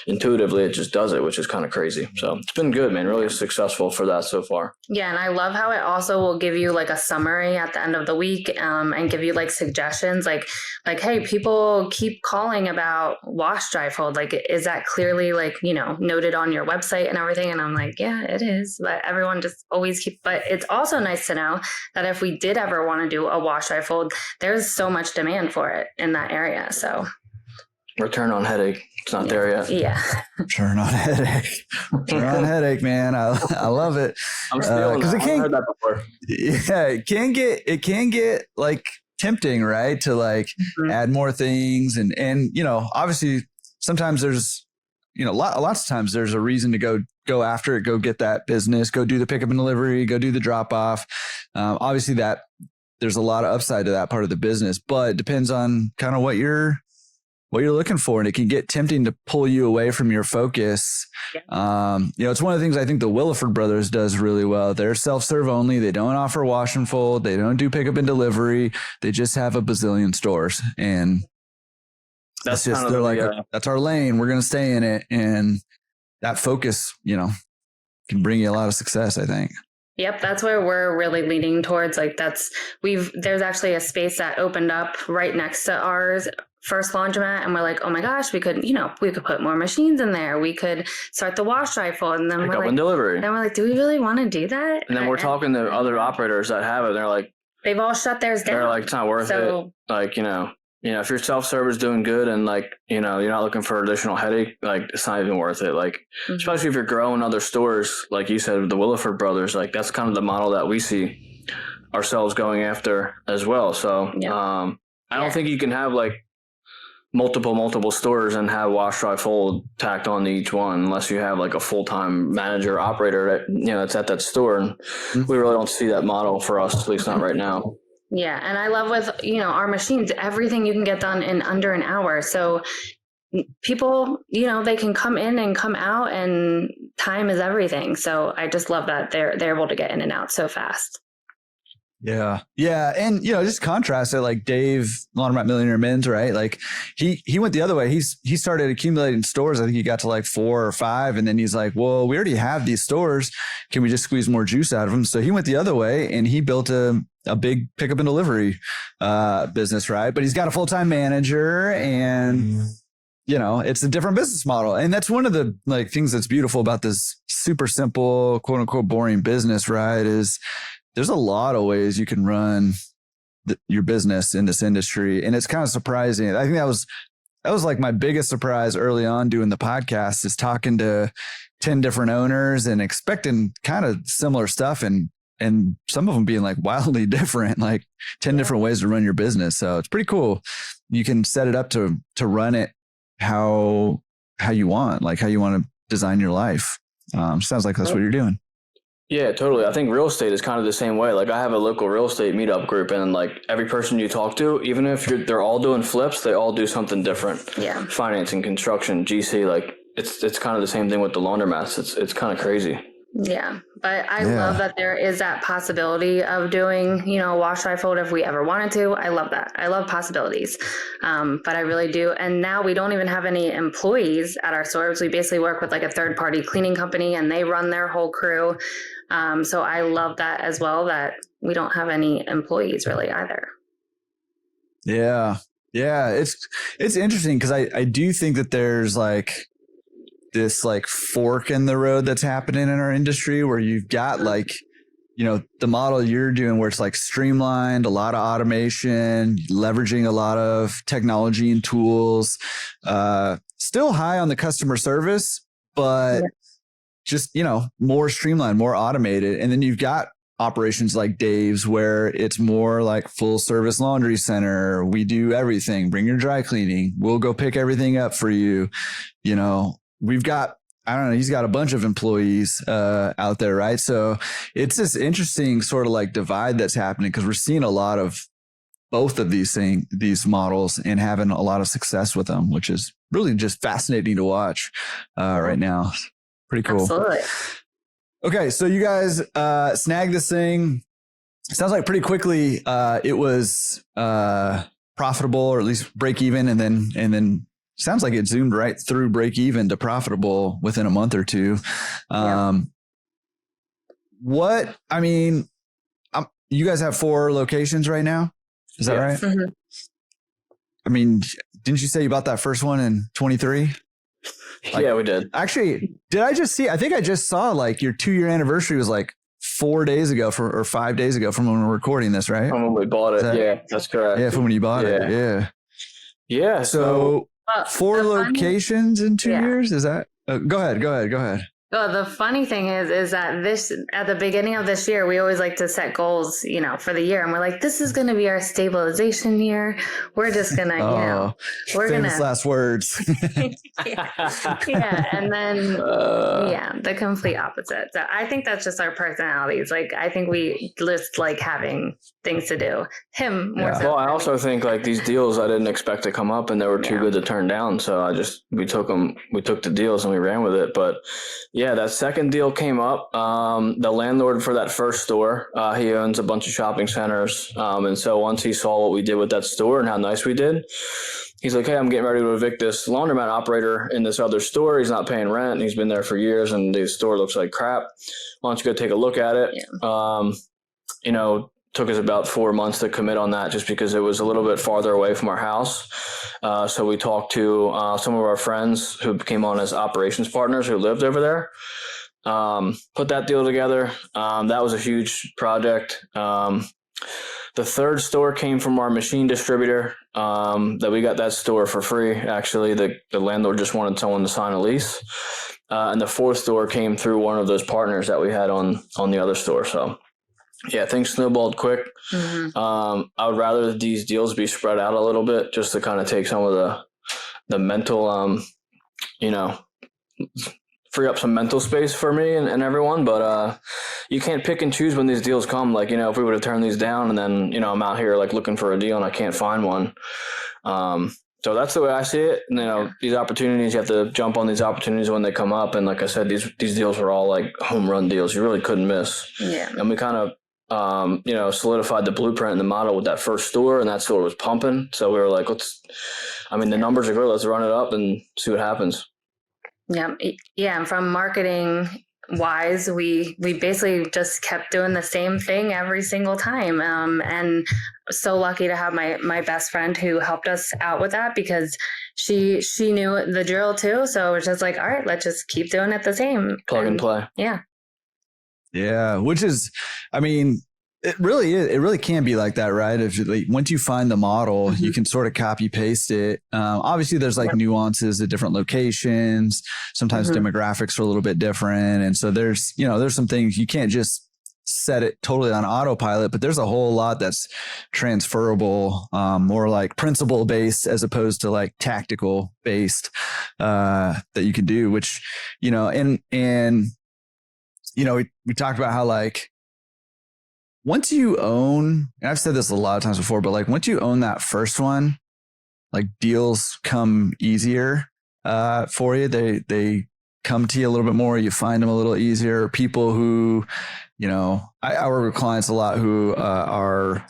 intuitively it just does it, which is kind of crazy. So it's been good, man. Really successful for that so far. Yeah, and I love how it also will give you like a summary at the end of the week, and give you like suggestions, like hey, people keep calling about wash dry fold. Like, is that clearly like noted on your website and everything? And I'm like, yeah, it is. But everyone just always but it's also nice to know that if we did ever want to do a wash dry fold, there's so much demand for it in that area. So return on headache. It's not there yet. Yeah. Return on headache, man. I love it. I'm stealing that. I've heard that before. Yeah, it can get like tempting, right? To like add more things and obviously sometimes there's lots of times there's a reason to go after it, go get that business, go do the pickup and delivery, go do the drop off. Obviously that there's a lot of upside to that part of the business, but it depends on kind of what you're looking for. And it can get tempting to pull you away from your focus. Yeah. It's one of the things I think the Williford brothers does really well. They're self-serve only. They don't offer wash and fold. They don't do pickup and delivery. They just have a bazillion stores. And that's just, they're like, that's our lane. We're going to stay in it. And that focus, can bring you a lot of success, I think. Yep, that's where we're really leaning towards. Like there's actually a space that opened up right next to ours first laundromat, and we're like, oh my gosh, we could put more machines in there. We could start the wash dry fold, and then pick up and delivery. Then we're like, do we really want to do that? And then we're talking to other operators that have it. They're like, they've all shut theirs down. They're like, it's not worth it. Like, if your self-service doing good and like, you're not looking for additional headache, like it's not even worth it. Like, especially if you're growing other stores, like you said, with the Williford brothers, like that's kind of the model that we see ourselves going after as well. So, I don't think you can have like multiple stores and have wash dry fold tacked on to each one unless you have like a full-time manager operator that, that's at that store. And we really don't see that model for us, at least not right now. Yeah. And I love with, our machines, everything you can get done in under an hour. So people, they can come in and come out, and time is everything. So I just love that they're able to get in and out so fast. Yeah. Yeah. And, just contrast it, like Dave, Laundromat Millionaire Men's, right? Like he went the other way. He started accumulating stores. I think he got to like 4 or 5. And then he's like, well, we already have these stores. Can we just squeeze more juice out of them? So he went the other way and he built a big pickup and delivery business, right? But he's got a full-time manager and, it's a different business model. And that's one of the like things that's beautiful about this super simple, quote unquote, boring business, right? Is there's a lot of ways you can run your business in this industry. And it's kind of surprising. I think that was like my biggest surprise early on doing the podcast, is talking to 10 different owners and expecting kind of similar stuff. And some of them being like wildly different, like 10 different ways to run your business. So it's pretty cool. You can set it up to run it how you want, like how you want to design your life. Sounds like that's what you're doing. Yeah, totally. I think real estate is kind of the same way. Like I have a local real estate meetup group, and like every person you talk to, even if they're all doing flips, they all do something different. Yeah. Financing, construction, GC, like it's kind of the same thing with the laundromats. It's kind of crazy. Yeah, but I love that there is that possibility of doing, wash, dry, fold if we ever wanted to. I love that. I love possibilities. But I really do. And now we don't even have any employees at our stores. We basically work with like a third party cleaning company and they run their whole crew. So I love that as well, that we don't have any employees really either. Yeah. Yeah. It's interesting because I do think that there's like this like fork in the road that's happening in our industry where you've got like, the model you're doing where it's like streamlined, a lot of automation, leveraging a lot of technology and tools, still high on the customer service, but just, more streamlined, more automated. And then you've got operations like Dave's where it's more like full service laundry center. We do everything. Bring your dry cleaning. We'll go pick everything up for you. We've got, I don't know, he's got a bunch of employees out there, right? So it's this interesting sort of like divide that's happening because we're seeing a lot of both of these models and having a lot of success with them, which is really just fascinating to watch right now. Pretty cool. Absolutely. Okay, so you guys snagged this thing. It sounds like pretty quickly it was profitable, or at least break even, and then sounds like it zoomed right through break even to profitable within a month or two. You guys have 4 locations right now? Is that right? Mm-hmm. I mean, didn't you say you bought that first one in 23? Yeah, we did. Actually, I think I just saw like your 2-year anniversary was like 4 days ago or 5 days ago from when we're recording this, right? From when we bought it. Yeah, that's correct. Yeah, from when you bought it. Yeah. Yeah. So 4 locations in 2 years? Is that? Go ahead. Well, the funny thing is that at the beginning of this year, we always like to set goals, for the year. And we're like, this is going to be our stabilization year. We're just going to, we're going to. Last words. Yeah. And then, the complete opposite. So I think that's just our personalities. Like, I think we just like having things to do. Him more so. Well, I also think like these deals I didn't expect to come up and they were too good to turn down. So we took the deals and we ran with it. But yeah, that second deal came up. The landlord for that first store, he owns a bunch of shopping centers. And so once he saw what we did with that store and how nice we did, he's like, hey, I'm getting ready to evict this laundromat operator in this other store. He's not paying rent. And he's been there for years and the store looks like crap. Why don't you go take a look at it? Yeah. Took us about 4 months to commit on that just because it was a little bit farther away from our house. So we talked to some of our friends who came on as operations partners who lived over there. Put that deal together. That was a huge project. The third store came from our machine distributor that we got that store for free. Actually, the landlord just wanted someone to sign a lease. And the fourth store came through one of those partners that we had on the other store. So yeah, things snowballed quick. Mm-hmm. I would rather these deals be spread out a little bit just to kind of take some of the mental, free up some mental space for me and everyone. But you can't pick and choose when these deals come. Like, if we would have turned these down and then, I'm out here like looking for a deal and I can't find one. So that's the way I see it. These opportunities, you have to jump on these opportunities when they come up. And like I said, these deals were all like home run deals. You really couldn't miss. Yeah. And we kind of solidified the blueprint and the model with that first store, and that store was pumping. So we were like, the numbers are good. Let's run it up and see what happens. Yeah. Yeah. And from marketing wise, we basically just kept doing the same thing every single time. And so lucky to have my best friend who helped us out with that, because she knew the drill too. So it was just like, all right, let's just keep doing it the same. Plug and play. Yeah. Yeah. Which is, I mean, it really is. It really can be like that, right? Once you find the model, you can sort of copy paste it. Obviously, there's like nuances at different locations. Sometimes demographics are a little bit different, and so there's some things you can't just set it totally on autopilot. But there's a whole lot that's transferable, more like principle based as opposed to like tactical based that you can do. Which we talked about how like. Once you own, and I've said this a lot of times before, but like once you own that first one, like deals come easier for you. They come to you a little bit more. You find them a little easier. People who, I work with clients a lot who are,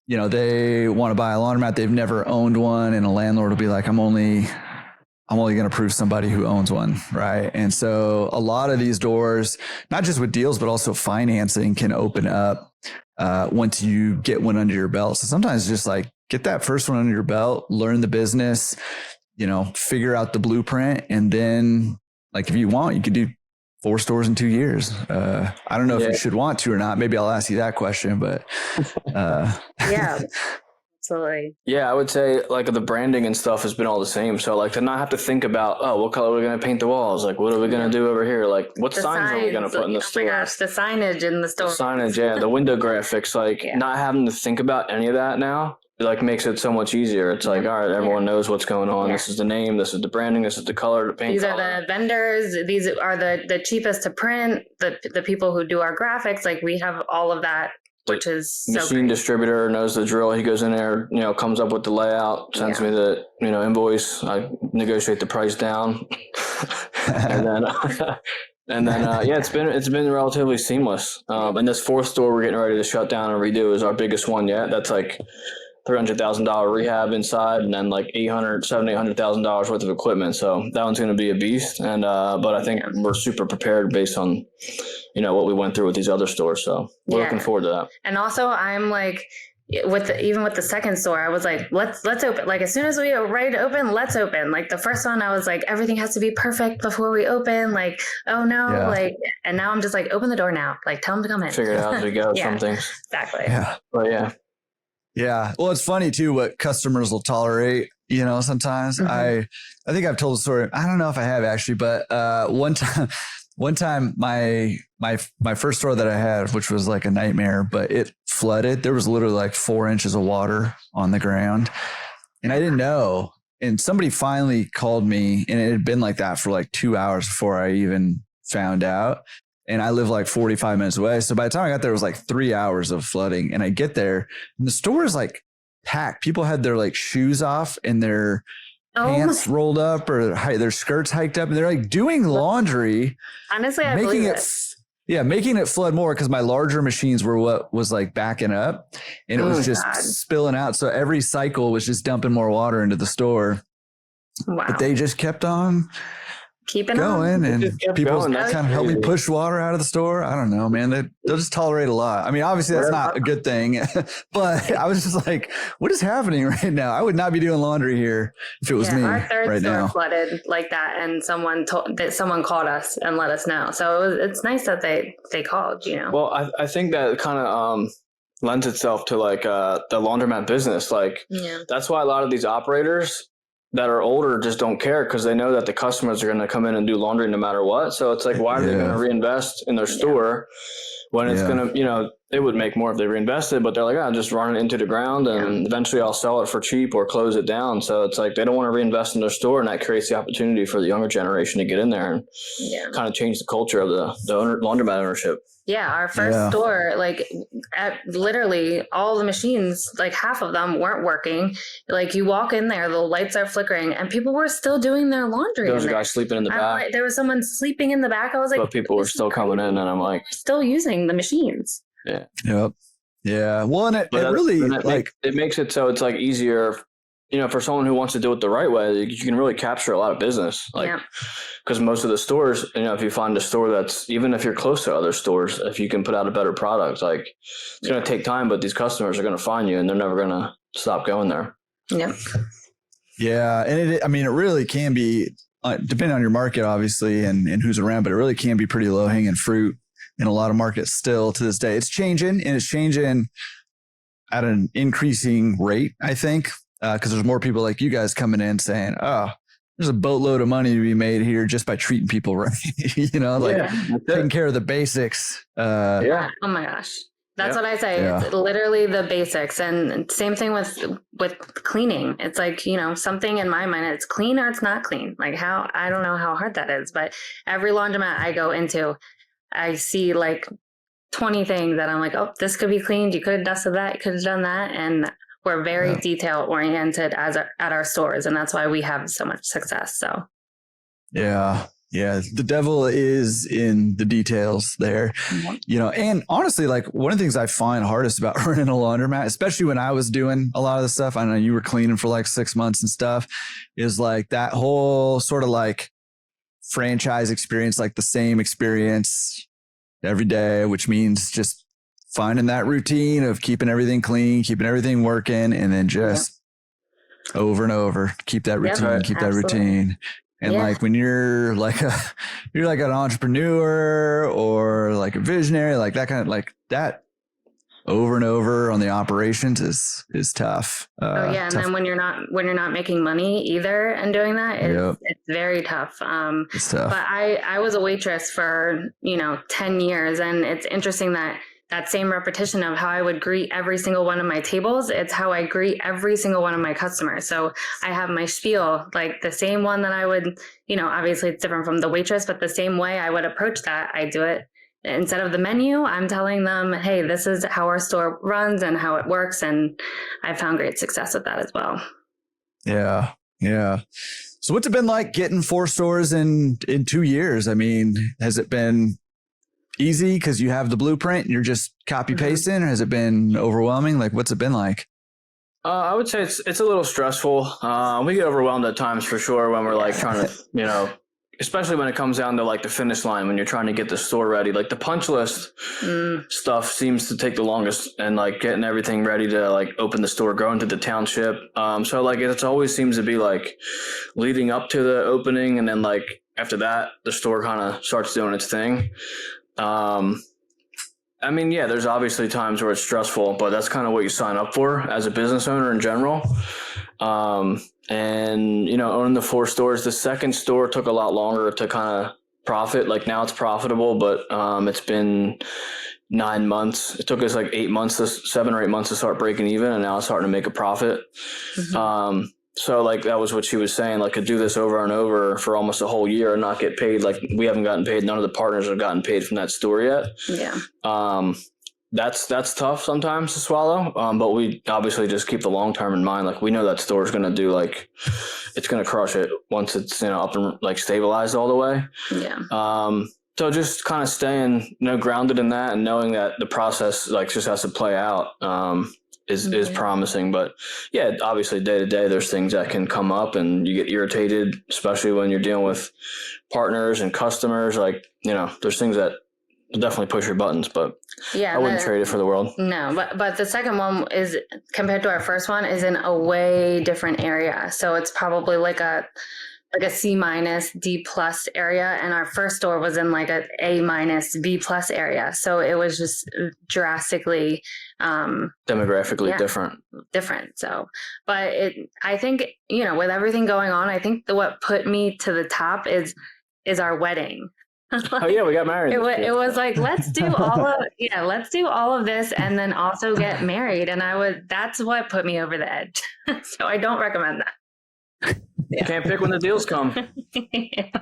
they want to buy a laundromat. They've never owned one, and a landlord will be like, I'm only going to prove somebody who owns one, right? And so a lot of these doors, not just with deals, but also financing, can open up once you get one under your belt. So sometimes just like get that first one under your belt, learn the business, figure out the blueprint. And then like, if you want, you could do 4 stores in 2 years. I don't know if you should want to or not. Maybe I'll ask you that question, but yeah. Absolutely. Yeah, I would say like the branding and stuff has been all the same. So like to not have to think about, what color are we going to paint the walls? Like, what are we going to do over here? Like, what signs are we going to put in the store? Oh my gosh, the signage in the store. The signage, yeah. The window graphics, like not having to think about any of that now, it like makes it so much easier. It's like, all right, everyone knows what's going on. This is the name. This is the branding. This is the color, the paint. These are the vendors. These are the cheapest to print. The people who do our graphics, like we have all of that. Which is so machine distributor knows the drill. He goes in there, comes up with the layout, sends me the, invoice. I negotiate the price down. and then, it's been relatively seamless. And this 4th store we're getting ready to shut down and redo is our biggest one yet. That's like $300,000 rehab inside, and then like $800,000 worth of equipment. So that one's going to be a beast. And, but I think we're super prepared based on, what we went through with these other stores. So we're looking forward to that. And also I'm like, even with the second store, I was like, let's open. Like as soon as we are ready to open, let's open. Like the first one, I was like, everything has to be perfect before we open. Like, oh no, and now I'm just like, open the door now. Like tell them to come in. Figure it out as we go. Some things. Exactly. Yeah. But yeah. Yeah. Well, it's funny too, what customers will tolerate, sometimes. I think I've told the story. I don't know if I have actually, but one time my first store that I had, which was like a nightmare, but it flooded. There was literally like 4 inches of water on the ground, and I didn't know. And somebody finally called me, and it had been like that for like 2 hours before I even found out. And I live like 45 minutes away. So by the time I got there, it was like 3 hours of flooding. And I get there and the store is like packed. People had their like shoes off and their pants rolled up or their skirts hiked up, and they're like doing laundry. Honestly, I believe it. Yeah, making it flood more because my larger machines were what was like backing up, and it was just spilling out. So every cycle was just dumping more water into the store. Wow. But they just kept on keeping going, and people going. kind of helped me push water out of the store. I don't know, man. They'll just tolerate a lot. I mean, obviously that's not a good thing, but I was just like, what is happening right now? I would not be doing laundry here if it was me our third right store now. Flooded like that, and someone called us and let us know. So it's nice that they called. Well, I think that kind of lends itself to like the laundromat business. Like that's why a lot of these operators that are older just don't care, because they know that the customers are going to come in and do laundry no matter what. So it's like, why are they going to reinvest in their store when it's going to, it would make more if they reinvested, but they're like, I'll just run it into the ground and eventually I'll sell it for cheap or close it down. So it's like, they don't want to reinvest in their store, and that creates the opportunity for the younger generation to get in there and kind of change the culture of the laundromat ownership. Yeah, our first store, like literally all the machines, like half of them weren't working. Like you walk in there, the lights are flickering, and people were still doing their laundry. There was a guy sleeping in the back. There was someone sleeping in the back. I was like, but people were still coming in, and I'm like, still using the machines. Yeah. Yep. Yeah. Well, and it really it makes it so it's like easier, for someone who wants to do it the right way. You can really capture a lot of business, because most of the stores, if you find a store that's, even if you're close to other stores, if you can put out a better product, like it's going to take time, but these customers are going to find you and they're never going to stop going there. Yep. Yeah. And it really can be, depending on your market, obviously, and who's around, but it really can be pretty low hanging fruit in a lot of markets still to this day. It's changing, and it's changing at an increasing rate, I think, because there's more people like you guys coming in saying, oh, there's a boatload of money to be made here just by treating people right. Taking care of the basics. Oh my gosh. That's what I say. Yeah. It's literally the basics. And same thing with cleaning. It's like, something in my mind, it's clean or it's not clean. Like I don't know how hard that is, but every laundromat I go into, I see like 20 things that I'm like, oh, this could be cleaned. You could have dusted that. You could have done that. And we're very detail oriented at our stores. And that's why we have so much success. So. Yeah. Yeah. The devil is in the details there, and honestly, like one of the things I find hardest about running a laundromat, especially when I was doing a lot of the stuff, I know you were cleaning for like 6 months and stuff, is like that whole sort of like franchise experience, like the same experience every day, which means just finding that routine of keeping everything clean, keeping everything working, and then just over and over, keep that routine, keep that routine. And like when you're like an entrepreneur or like a visionary, like that kind of like that over and over on the operations is tough. And then when you're not making money either and doing that, it's very tough. It's tough. But I was a waitress for 10 years, and it's interesting that same repetition of how I would greet every single one of my tables, it's how I greet every single one of my customers. So I have my spiel, like the same one that I would, obviously it's different from the waitress, but the same way I would approach that, I do it. Instead of the menu, I'm telling them, hey, this is how our store runs and how it works. And I found great success with that as well. Yeah. Yeah. So what's it been like getting 4 stores in 2 years? I mean, has it been easy because you have the blueprint and you're just copy pasting, or has it been overwhelming? Like, what's it been like? I would say it's a little stressful. We get overwhelmed at times for sure when we're like trying to, especially when it comes down to like the finish line, when you're trying to get the store ready, like the punch list stuff seems to take the longest, and like getting everything ready to like open the store, going to the township. So like it always seems to be like leading up to the opening, and then like after that, the store kind of starts doing its thing. I mean, there's obviously times where it's stressful, but that's kind of what you sign up for as a business owner in general. And, owning the 4 stores, the second store took a lot longer to kind of profit. Like now it's profitable, but, it's been 9 months. It took us like 7 or 8 months to start breaking even, and now it's starting to make a profit. Mm-hmm. So like that was what she was saying, like to do this over and over for almost a whole year and not get paid. Like we haven't gotten paid. None of the partners have gotten paid from that store yet. Yeah. That's tough sometimes to swallow. But we obviously just keep the long term in mind. Like we know that store is going to do it's going to crush it once it's, up and like stabilized all the way. Yeah. So just kind of staying, grounded in that and knowing that the process like just has to play out. Is promising, but obviously day to day there's things that can come up and you get irritated, especially when you're dealing with partners and customers. Like there's things that definitely push your buttons, but I wouldn't trade it for the world. No, but the second one is, compared to our first one, is in a way different area. So it's probably like a C-, D+ area, and our first store was in like a A-, B+ area. So it was just drastically demographically different. So, but I think, with everything going on, I think what put me to the top is our wedding. Oh yeah, we got married. It was like, let's do all of this and then also get married. And that's what put me over the edge. So I don't recommend that. You can't pick when the deals come.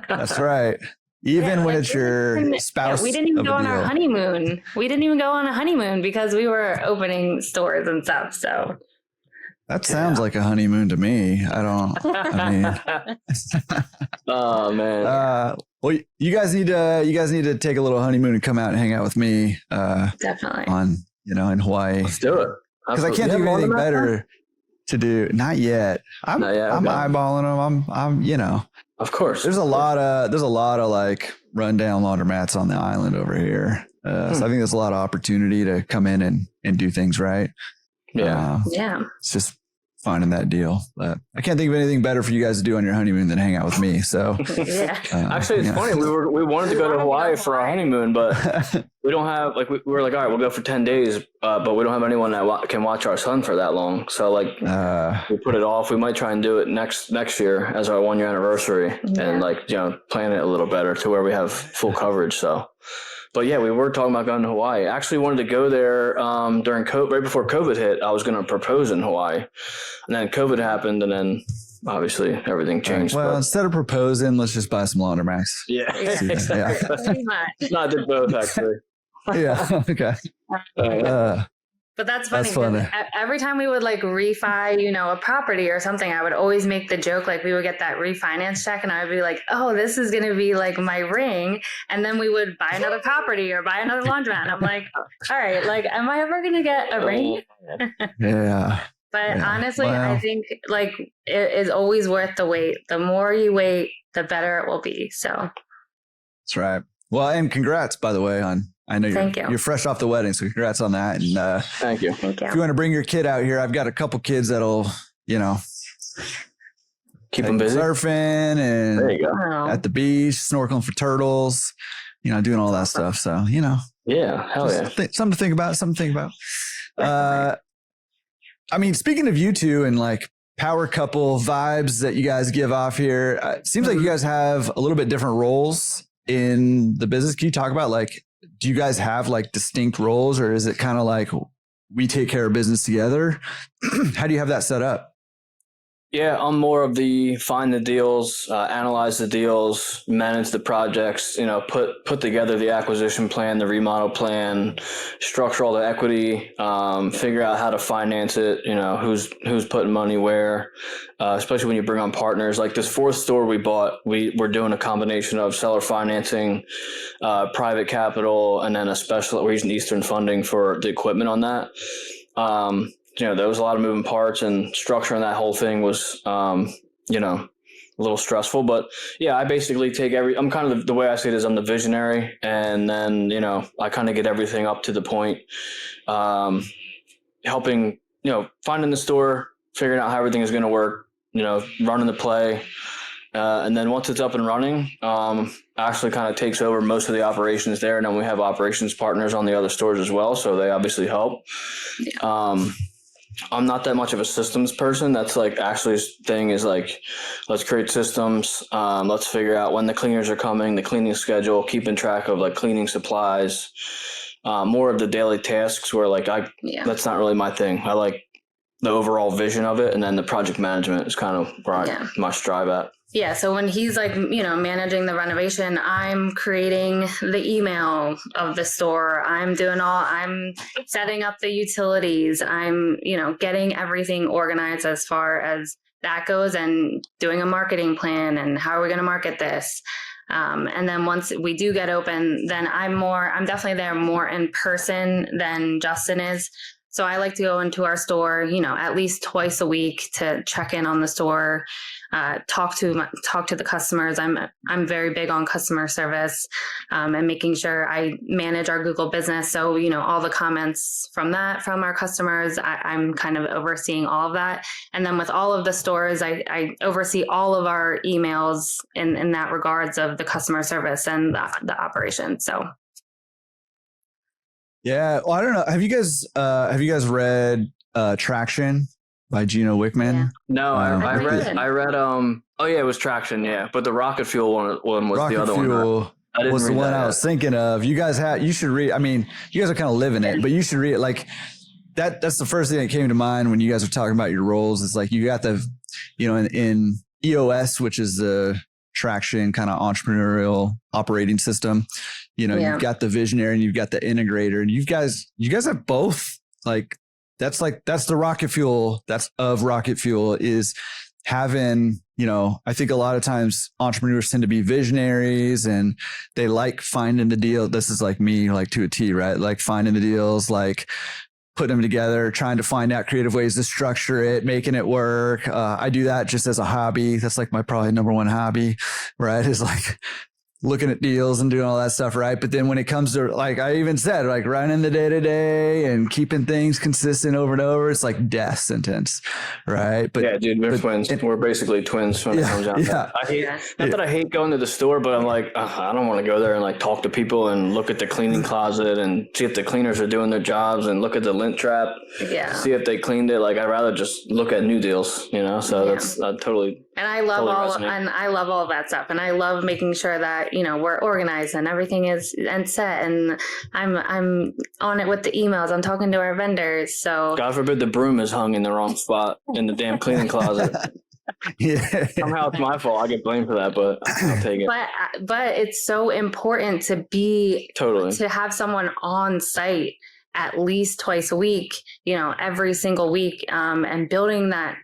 That's right. Even when it's your spouse. We didn't even go on our honeymoon. We didn't even go on a honeymoon because we were opening stores and stuff. So That sounds like a honeymoon to me. I mean, oh man. Well, you guys need to take a little honeymoon and come out and hang out with me. Definitely. In Hawaii. Let's do it. Because I can't think of anything better to do. Not yet. I'm eyeballing them. I'm. Of course. There's a lot of like rundown laundromats on the island over here. So I think there's a lot of opportunity to come in and do things right. Yeah. It's just finding that deal. But I can't think of anything better for you guys to do on your honeymoon than hang out with me. So actually, it's funny. We wanted to go to Hawaii for our honeymoon, but we don't have we were like, all right, we'll go for 10 days, but we don't have anyone that can watch our son for that long. So we put it off. We might try and do it next year as our 1 year anniversary, and plan it a little better to where we have full coverage. So. But yeah, we were talking about going to Hawaii. I actually wanted to go there during COVID, right before COVID hit. I was going to propose in Hawaii, and then COVID happened, and then obviously everything changed. Well, instead of proposing, let's just buy some laundromats. Yeah, Pretty much. No, I did both actually. Yeah. Okay. But that's funny. Every time we would refi, a property or something, I would always make the joke, we would get that refinance check and I would be like, oh, this is going to be my ring. And then we would buy another property or buy another laundromat. And I'm like, all right, am I ever going to get a ring? Yeah. But honestly, I think it is always worth the wait. The more you wait, the better it will be. So. That's right. Well, and congrats, by the way, I know you're fresh off the wedding, so congrats on that. And thank you. If you want to bring your kid out here, I've got a couple kids that'll, keep them busy, surfing and there you go. At the beach, snorkeling for turtles, doing all that stuff. So, yeah, hell yeah, something to think about. I mean, speaking of you two and power couple vibes that you guys give off here, it seems like you guys have a little bit different roles in the business. Can you talk about do you guys have distinct roles, or is it kind of we take care of business together? How do you have that set up? Yeah, I'm more of the find the deals, analyze the deals, manage the projects, put together the acquisition plan, the remodel plan, structure all the equity, figure out how to finance it, who's putting money where, especially when you bring on partners. Like this fourth store we bought, we're doing a combination of seller financing, private capital, and then we're using Eastern funding for the equipment on that. There was a lot of moving parts, and structuring that whole thing was, a little stressful. But yeah, I basically I'm kind of the way I see it is I'm the visionary, and then, I kind of get everything up to the point, helping, finding the store, figuring out how everything is going to work, running the play. And then once it's up and running, Ashley kind of takes over most of the operations there. And then we have operations partners on the other stores as well, so they obviously help. Yeah. I'm not that much of a systems person. That's Ashley's thing is let's create systems. Let's figure out when the cleaners are coming, the cleaning schedule, keeping track of cleaning supplies, more of the daily tasks where that's not really my thing. I like the overall vision of it. And then the project management is kind of where I must strive at. Yeah. So when he's managing the renovation, I'm creating the email of the store. I'm setting up the utilities. I'm, getting everything organized as far as that goes, and doing a marketing plan and how are we going to market this. And then once we do get open, then I'm definitely there more in person than Justin is. So I like to go into our store, at least twice a week to check in on the store, talk to the customers. I'm very big on customer service, and making sure I manage our Google business. So, all the comments from our customers, I'm kind of overseeing all of that. And then with all of the stores, I oversee all of our emails in that regards of the customer service and the operation. So. Yeah. Well, I don't know. Have you guys read Traction by Gino Wickman? Yeah. No, I read it was Traction, yeah. But the rocket fuel one was Rocket the other fuel one. Right? Was the one I was thinking of. You should read. I mean, you guys are kind of living it, but you should read it. That's the first thing that came to mind when you guys were talking about your roles. It's you got the, in EOS, which is the Traction kind of entrepreneurial operating system. You've got the visionary and you've got the integrator, and you guys have both that's the rocket fuel. That's of rocket fuel is having, I think a lot of times entrepreneurs tend to be visionaries and they like finding the deal. This is like me, like to a T, right? Like finding the deals, like putting them together, trying to find out creative ways to structure it, making it work. I do that just as a hobby. That's like my probably number one hobby, right? Is like looking at deals and doing all that stuff, right? But then when it comes to, like I even said, like running the day to day and keeping things consistent over and over, it's like death sentence, right? But yeah, dude, we're twins. We're basically twins when it comes down to that. I hate, not that I hate going to the store, but I'm like, I don't want to go there and like talk to people and look at the cleaning closet and see if the cleaners are doing their jobs and look at the lint trap, see if they cleaned it. Like I'd rather just look at new deals, So that's totally. And I love all of that stuff. And I love making sure that, we're organized and everything is and set. And I'm on it with the emails. I'm talking to our vendors. So God forbid the broom is hung in the wrong spot in the damn cleaning closet. Yeah. Somehow it's my fault. I get blamed for that, but I'll take it. But it's so important to have someone on site at least twice a week, every single week, and building that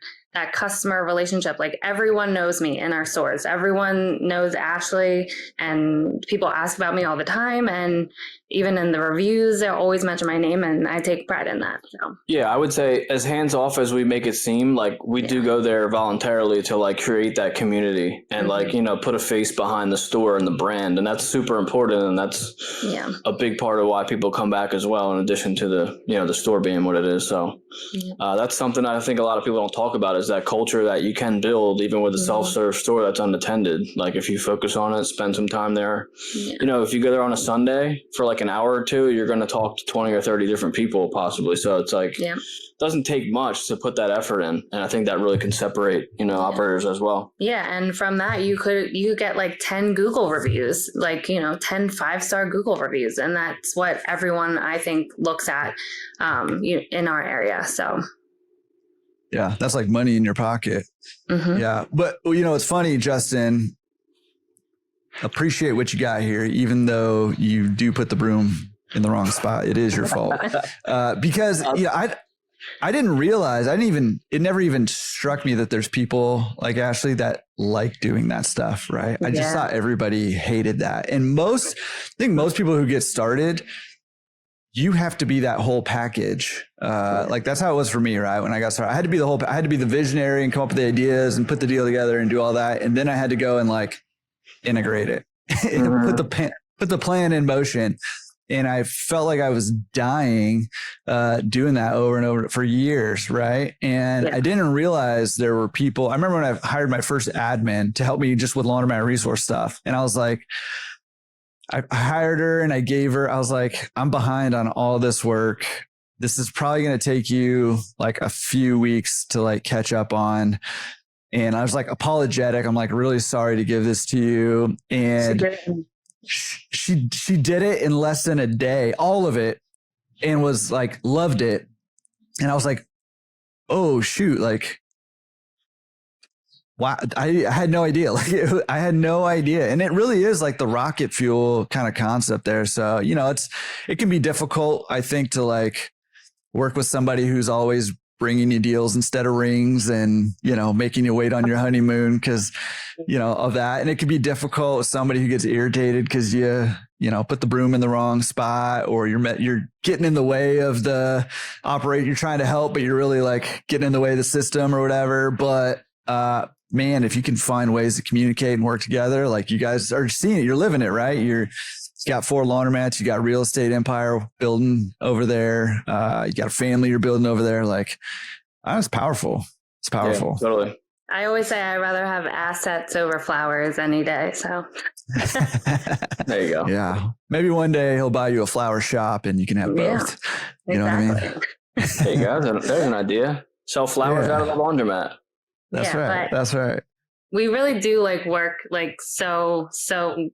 customer relationship. Like everyone knows me in our stores. Everyone knows Ashley, and people ask about me all the time. And even in the reviews, they always mention my name, and I take pride in that. So. Yeah, I would say as hands off as we make it seem, like we do go there voluntarily to like create that community and like, put a face behind the store and the brand. And that's super important. And that's a big part of why people come back as well, in addition to the, the store being what it is. So that's something I think a lot of people don't talk about, is that culture that you can build even with a self-serve store that's unattended. Like if you focus on it, spend some time there, if you go there on a Sunday for like an hour or two, you're going to talk to 20 or 30 different people possibly. So it's like, it doesn't take much to put that effort in. And I think that really can separate, operators as well. Yeah. And from that, you get like 10 Google reviews, like, 10 5-star Google reviews. And that's what everyone I think looks at in our area. So. Yeah. That's like money in your pocket. Yeah. But it's funny, Justin, appreciate what you got here, even though you do put the broom in the wrong spot. It is your fault. Because I didn't realize, it never even struck me that there's people like Ashley that like doing that stuff, right? I just thought everybody hated that. And I think most people who get started, you have to be that whole package. Like that's how it was for me, right? When I got started, I had to be the visionary and come up with the ideas and put the deal together and do all that. And then I had to go and like integrate it, put the plan in motion. And I felt like I was dying, doing that over and over for years. Right. And I didn't realize there were people. I remember when I hired my first admin to help me just with Laundromat Resource stuff. And I was like, I hired her and I was like, I'm behind on all this work. This is probably going to take you like a few weeks to like catch up on. And I was like apologetic. I'm like, really sorry to give this to you. And she did it in less than a day, all of it, and was like, loved it. And I was like, oh shoot. Like, wow. I had no idea. I had no idea. And it really is like the rocket fuel kind of concept there. So, it can be difficult, I think, to like work with somebody who's always bringing you deals instead of rings and, making you wait on your honeymoon because, of that. And it can be difficult with somebody who gets irritated because you put the broom in the wrong spot, or you're getting in the way of the operator. You're trying to help, but you're really like getting in the way of the system or whatever. But, man, if you can find ways to communicate and work together, like you guys are seeing it, you're living it, right? You got 4 laundromats, you got real estate empire building over there. You got a family you're building over there. Like, it's powerful. It's powerful. Yeah, totally. I always say I'd rather have assets over flowers any day. So there you go. Yeah. Maybe one day he'll buy you a flower shop and you can have both. You know what I mean? There you go. There's an idea. Sell flowers out of the laundromat. That's right. That's right. We really do like work like so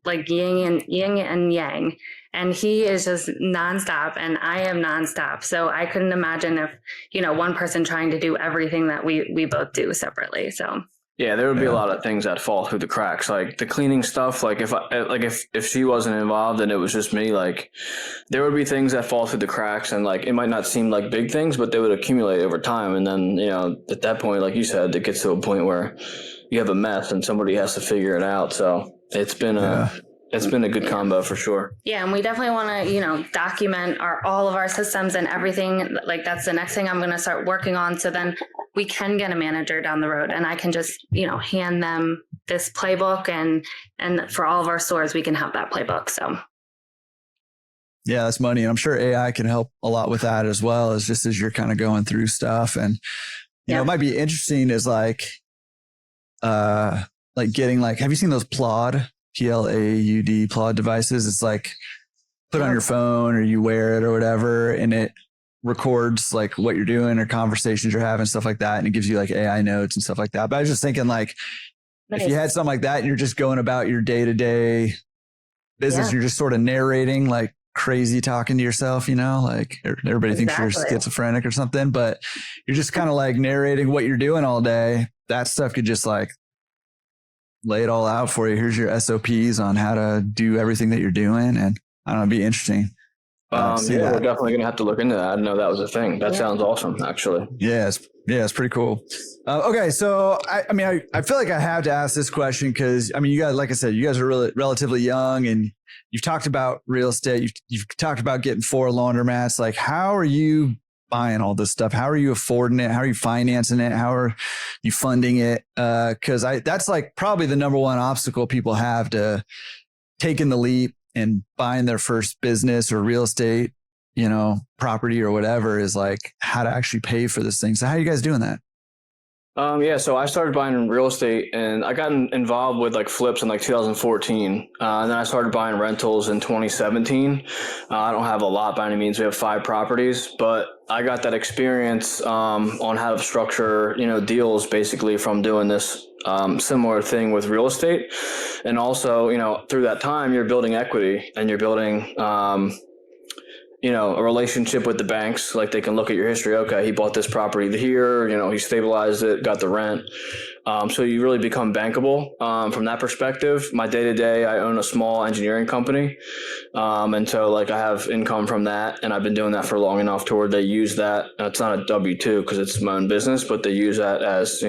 like yin and yang, and he is just nonstop and I am nonstop. So I couldn't imagine if, one person trying to do everything that we both do separately. So Yeah, there would be a Yeah. lot of things that fall through the cracks, like the cleaning stuff. Like if she wasn't involved and it was just me, like there would be things that fall through the cracks, and like it might not seem like big things, but they would accumulate over time. And then at that point, like you said, it gets to a point where you have a mess and somebody has to figure it out. So it's been a good combo for sure. Yeah, and we definitely want to, document all of our systems and everything. Like that's the next thing I'm going to start working on. So then we can get a manager down the road, and I can just, hand them this playbook, and for all of our stores, we can have that playbook. So. Yeah, that's money. And I'm sure AI can help a lot with that as well, as just as you're kind of going through stuff. And, it might be interesting is like getting have you seen those Plaud devices? It's like put on your phone or you wear it or whatever, and it records like what you're doing or conversations you're having, stuff like that. And it gives you like AI notes and stuff like that. But I was just thinking if you had something like that and you're just going about your day-to-day business, you're just sort of narrating like crazy, talking to yourself, like everybody thinks you're schizophrenic or something, but you're just kind of like narrating what you're doing all day. That stuff could just like lay it all out for you. Here's your SOPs on how to do everything that you're doing. And I don't know, it'd be interesting. We're definitely going to have to look into that. I didn't know that was a thing. That sounds awesome, actually. Yeah, it's pretty cool. Okay, so I feel like I have to ask this question because you guys, like I said, you guys are really relatively young, and you've talked about real estate. You've talked about getting 4 laundromats. Like, how are you buying all this stuff? How are you affording it? How are you financing it? How are you funding it? Because that's like probably the number one obstacle people have to taking the leap and buying their first business or real estate, property or whatever, is like how to actually pay for this thing. So how are you guys doing that? So I started buying real estate, and I got involved with like flips in like 2014. And then I started buying rentals in 2017. I don't have a lot by any means. We have 5 properties, but I got that experience on how to structure, deals basically from doing this similar thing with real estate. And also, through that time, you're building equity, and you're building a relationship with the banks. Like they can look at your history. Okay, he bought this property here, he stabilized it, got the rent. So you really become bankable from that perspective. My day-to-day, I own a small engineering company. And so like I have income from that, and I've been doing that for long enough to where they use that. It's not a W-2 because it's my own business, but they use that as,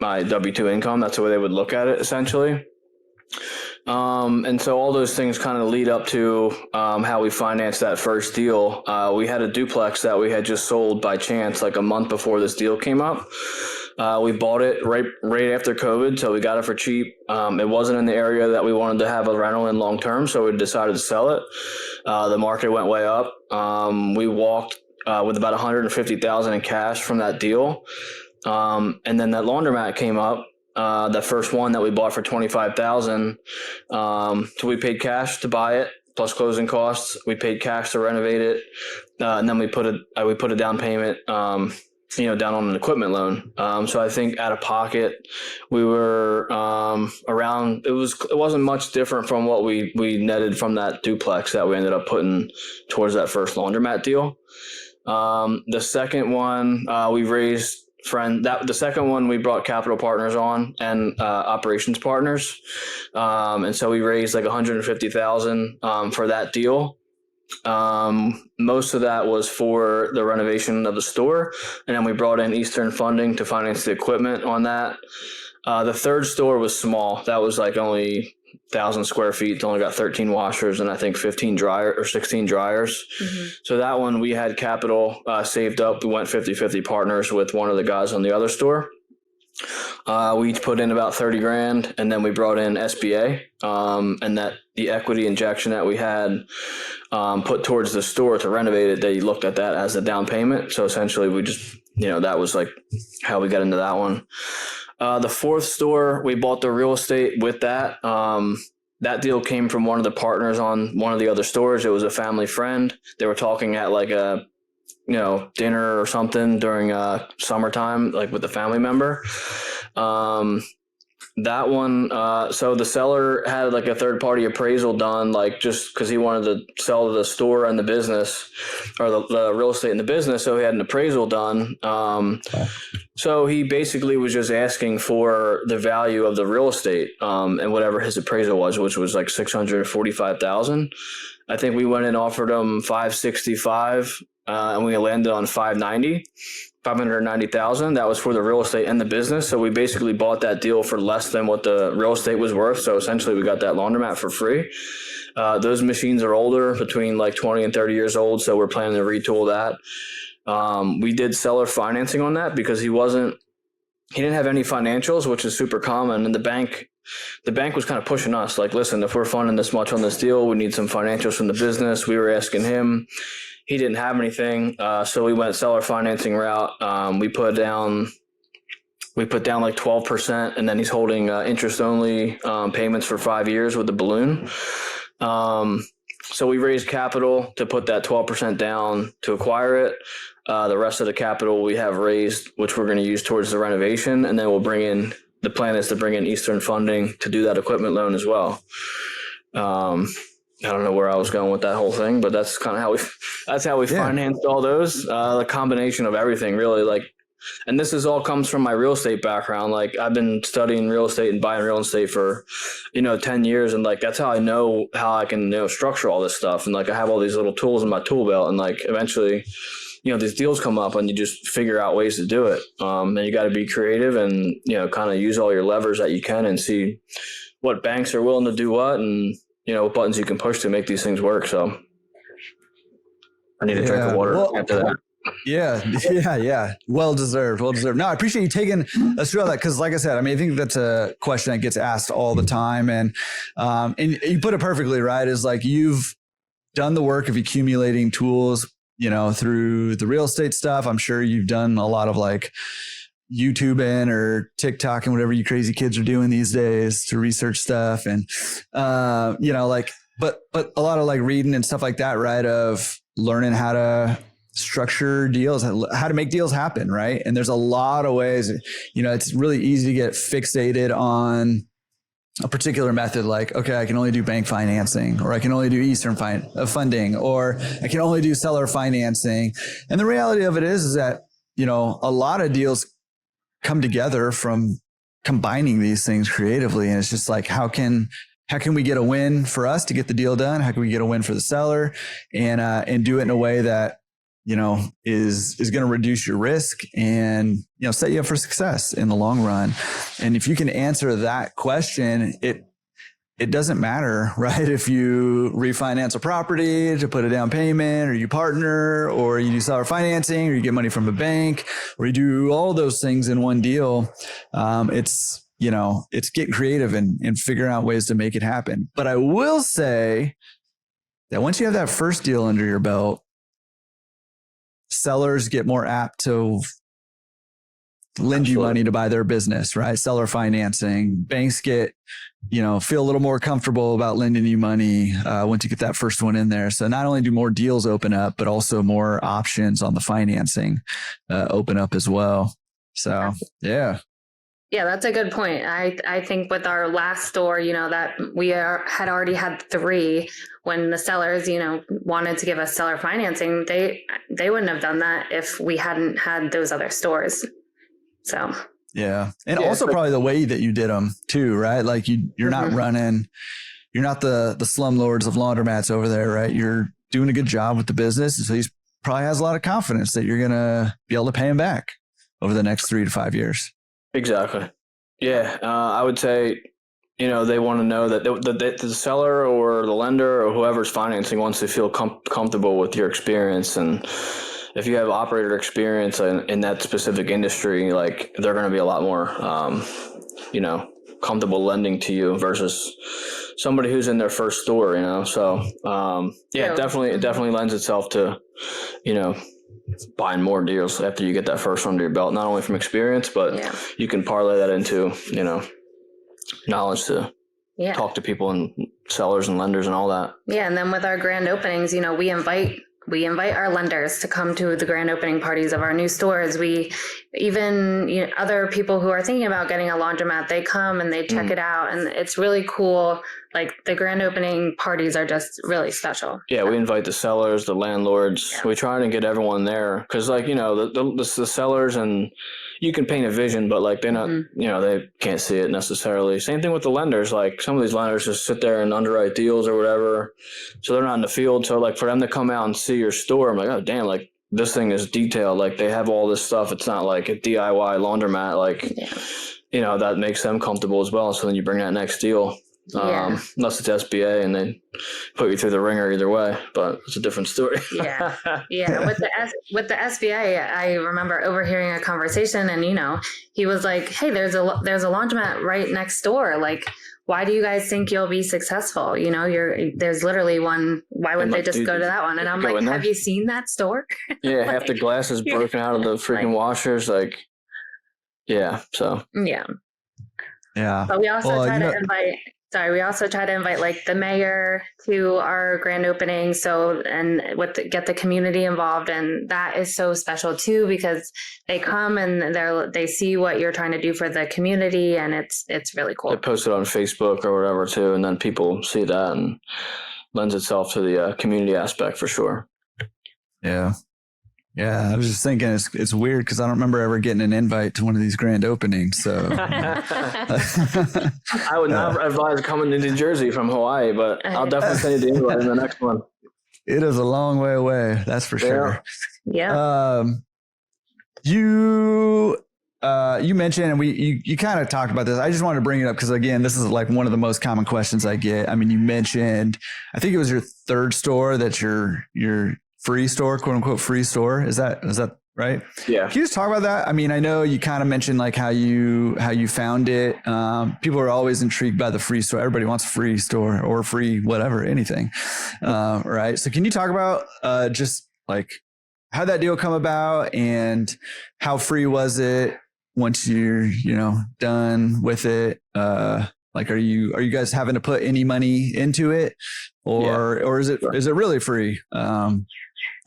my W-2 income. That's the way they would look at it essentially. And so all those things kind of lead up to how we financed that first deal. We had a duplex that we had just sold by chance like a month before this deal came up. We bought it right after COVID, so we got it for cheap. It wasn't in the area that we wanted to have a rental in long term, so we decided to sell it. The market went way up. We walked with about $150,000 in cash from that deal. And then that laundromat came up. The first one that we bought for $25,000. So we paid cash to buy it plus closing costs. We paid cash to renovate it. And then we put a down payment, down on an equipment loan. So I think out of pocket, we were, around, it wasn't much different from what we netted from that duplex that we ended up putting towards that first laundromat deal. The second one, we raised the second one we brought capital partners on and operations partners, and so we raised like $150,000 for that deal. Most of that was for the renovation of the store, and then we brought in Eastern funding to finance the equipment on that. The third store was small. That was like only 1,000 square feet. It's only got 13 washers and I think 16 dryers. Mm-hmm. So that one we had capital saved up. We went 50-50 partners with one of the guys on the other store. We each put in about $30,000, and then we brought in SBA, and that the equity injection that we had put towards the store to renovate it, they looked at that as a down payment. So essentially we just, that was like how we got into that one. The fourth store, we bought the real estate with that. That deal came from one of the partners on one of the other stores. It was a family friend. They were talking at like a, dinner or something during summertime, like with a family member. That one, so the seller had like a third party appraisal done, like just because he wanted to sell the store and the business, or the real estate and the business. So he had an appraisal done. So he basically was just asking for the value of the real estate, and whatever his appraisal was, which was like $645,000. I think we went and offered him $565, and we landed on $590,000. That was for the real estate and the business. So we basically bought that deal for less than what the real estate was worth. So essentially we got that laundromat for free. Those machines are older, between like 20 and 30 years old. So we're planning to retool that. We did seller financing on that because he didn't have any financials, which is super common. And the bank was kind of pushing us like, listen, if we're funding this much on this deal, we need some financials from the business. We were asking him. He didn't have anything, so we went seller financing route. We put down like 12%, and then he's holding interest only payments for 5 years with the balloon. So we raised capital to put that 12% down to acquire it. The rest of the capital we have raised, which we're going to use towards the renovation, and then the plan is to bring in Eastern funding to do that equipment loan as well. I don't know where I was going with that whole thing, but that's kind of how we financed all those. The combination of everything, really, like, and this all comes from my real estate background. Like, I've been studying real estate and buying real estate for, 10 years. And like, that's how I know how I can, structure all this stuff. And like, I have all these little tools in my tool belt, and like, eventually, these deals come up and you just figure out ways to do it. And you got to be creative and, kind of use all your levers that you can and see what banks are willing to do what, and, what buttons you can push to make these things work. So I need a drink of water after that. Yeah. Well deserved. No, I appreciate you taking us through all that. Cause like I said, I think that's a question that gets asked all the time. And you put it perfectly, right? Is like, you've done the work of accumulating tools, through the real estate stuff. I'm sure you've done a lot of like YouTubing or TikTok and whatever you crazy kids are doing these days to research stuff. And, but a lot of like reading and stuff like that, right? Of learning how to structure deals, how to make deals happen. Right. And there's a lot of ways, it's really easy to get fixated on a particular method. Like, okay, I can only do bank financing, or I can only do Eastern funding, or I can only do seller financing. And the reality of it is that, a lot of deals come together from combining these things creatively. And it's just like, how can we get a win for us to get the deal done? How can we get a win for the seller and do it in a way that, is going to reduce your risk and, set you up for success in the long run. And if you can answer that question, it doesn't matter, right? If you refinance a property to put a down payment, or you partner, or you do seller financing, or you get money from a bank, or you do all those things in one deal. It's getting creative and figuring out ways to make it happen. But I will say that once you have that first deal under your belt, sellers get more apt to lend you money to buy their business, right? Seller financing. Banks feel a little more comfortable about lending you money once you get that first one in there. So not only do more deals open up, but also more options on the financing open up as well. So, yeah. Yeah, that's a good point. I think with our last store, that we had already had 3 when the sellers, wanted to give us seller financing. They wouldn't have done that if we hadn't had those other stores. So yeah, and also probably the way that you did them too, right? Like you're not running, you're not the slumlords of laundromats over there, right? You're doing a good job with the business, so he probably has a lot of confidence that you're gonna be able to pay him back over the next 3 to 5 years. Exactly. Yeah, I would say, they want to know that the seller or the lender or whoever's financing wants to feel comfortable with your experience. And if you have operator experience in that specific industry, like, they're going to be a lot more, comfortable lending to you versus somebody who's in their first store, So, it definitely lends itself to, buying more deals after you get that first one under your belt, not only from experience, but you can parlay that into, knowledge to talk to people and sellers and lenders and all that. Yeah. And then with our grand openings, we invite We invite our lenders to come to the grand opening parties of our new stores. We even, other people who are thinking about getting a laundromat, they come and they check it out, and it's really cool. Like the grand opening parties are just really special. Yeah, we invite the sellers, the landlords. Yeah. We try to get everyone there because, like, the sellers, and you can paint a vision, but like they're not, they can't see it necessarily. Same thing with the lenders. Like some of these lenders just sit there and underwrite deals or whatever, so they're not in the field. So like for them to come out and see your store, I'm like, oh damn, like this thing is detailed. Like they have all this stuff. It's not like a DIY laundromat. Like, that makes them comfortable as well. So then you bring that next deal. Unless it's SBA and they put you through the ringer either way, but it's a different story. Yeah. With the SBA, I remember overhearing a conversation, and he was like, "Hey, there's a laundromat right next door. Like, why do you guys think you'll be successful? There's literally one. Why wouldn't they just go to that one?" And I'm like, "Have you seen that store?" Yeah, half the glass is broken out of the freaking washers. Like, yeah. So yeah. But we also try to invite. We also try to invite like the mayor to our grand opening. Get the community involved. And that is so special too, because they come and they see what you're trying to do for the community. And it's really cool. They post it on Facebook or whatever too. And then people see that and lends itself to the community aspect for sure. Yeah. Yeah, I was just thinking it's weird because I don't remember ever getting an invite to one of these grand openings. So I would not advise coming to New Jersey from Hawaii, but I'll definitely send you the invite in the next one. It is a long way away, that's for sure. Yeah. You mentioned, and you kind of talked about this. I just wanted to bring it up because, again, this is like one of the most common questions I get. I mean, you mentioned, I think it was your third store that's your free store, quote unquote free store. Is that right? Yeah. Can you just talk about that? I mean, I know you kind of mentioned like how you found it. People are always intrigued by the free store. Everybody wants a free store or free, whatever, anything. Right. So can you talk about just like how that deal come about and how free was it once you're, done with it? Like, are you guys having to put any money into it or is it really free?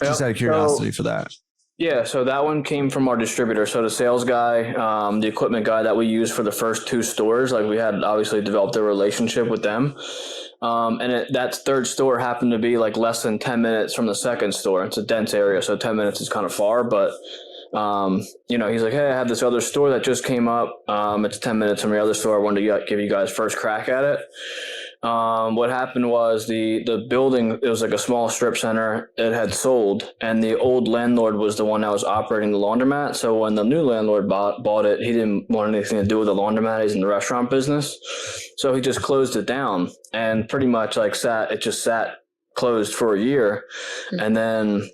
Just out of curiosity for that. Yeah, so that one came from our distributor. So the sales guy, the equipment guy that we used for the first two stores, like we had obviously developed a relationship with them. That third store happened to be like less than 10 minutes from the second store. It's a dense area, so 10 minutes is kind of far, but he's like, hey, I have this other store that just came up. It's 10 minutes from the other store. I wanted to give you guys first crack at it. What happened was the building, it was like a small strip center. It had sold, and the old landlord was the one that was operating the laundromat. So when the new landlord bought it, he didn't want anything to do with the laundromat. He's in the restaurant business. So he just closed it down and pretty much like sat closed for a year. Mm-hmm. And then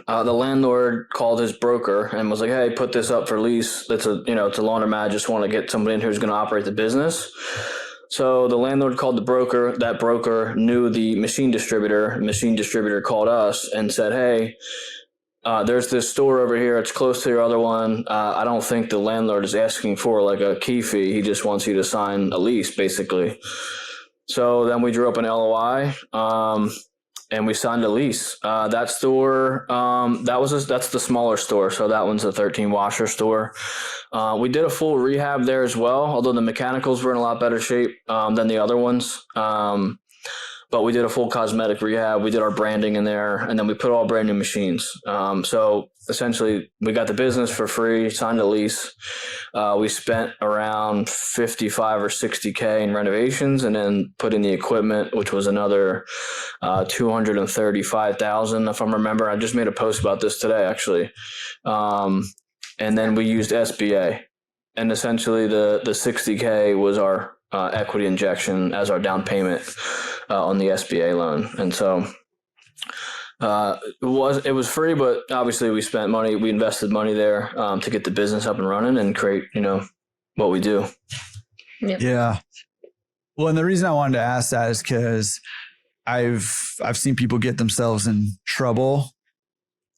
the landlord called his broker and was like, hey, put this up for lease. It's a laundromat. I just want to get somebody in who's going to operate the business. So the landlord called the broker. That broker knew the machine distributor. Machine distributor called us and said, hey, there's this store over here. It's close to your other one. I don't think the landlord is asking for like a key fee. He just wants you to sign a lease, basically. So then we drew up an LOI. And we signed a lease. That store, that's the smaller store. So that one's a 13 washer store. We did a full rehab there as well, although the mechanicals were in a lot better shape than the other ones. But we did a full cosmetic rehab. We did our branding in there, and then we put all brand new machines. So essentially, we got the business for free, signed a lease. We spent around $55 or $60K in renovations, and then put in the equipment, which was another $235,000, if I remember. I just made a post about this today, actually. And then we used SBA, and essentially the $60K was our equity injection as our down payment on the SBA loan. And so it was free, but obviously we spent money, we invested money there to get the business up and running and create, what we do. Yep. Yeah. Well, and the reason I wanted to ask that is because I've seen people get themselves in trouble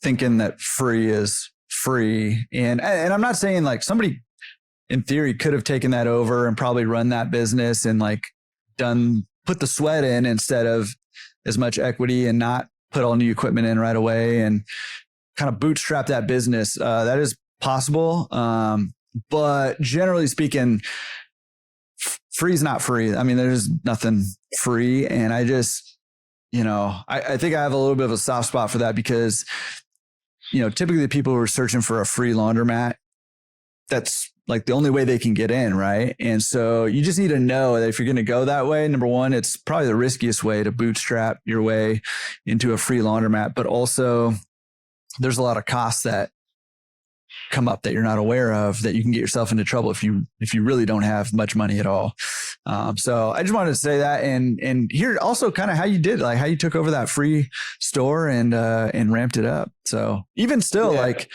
thinking that free is free. And I'm not saying like somebody in theory could have taken that over and probably run that business and like put the sweat in instead of as much equity and not put all new equipment in right away and kind of bootstrap that business. That is possible. But generally speaking, free is not free. I mean, there's nothing free. And I just, I think I have a little bit of a soft spot for that because, typically the people who are searching for a free laundromat, that's like the only way they can get in. Right. And so you just need to know that if you're going to go that way, number one, it's probably the riskiest way to bootstrap your way into a free laundromat, but also there's a lot of costs that come up that you're not aware of that you can get yourself into trouble if you really don't have much money at all. So I just wanted to say that and hear also kind of how you did, like how you took over that free store and ramped it up. So even still, like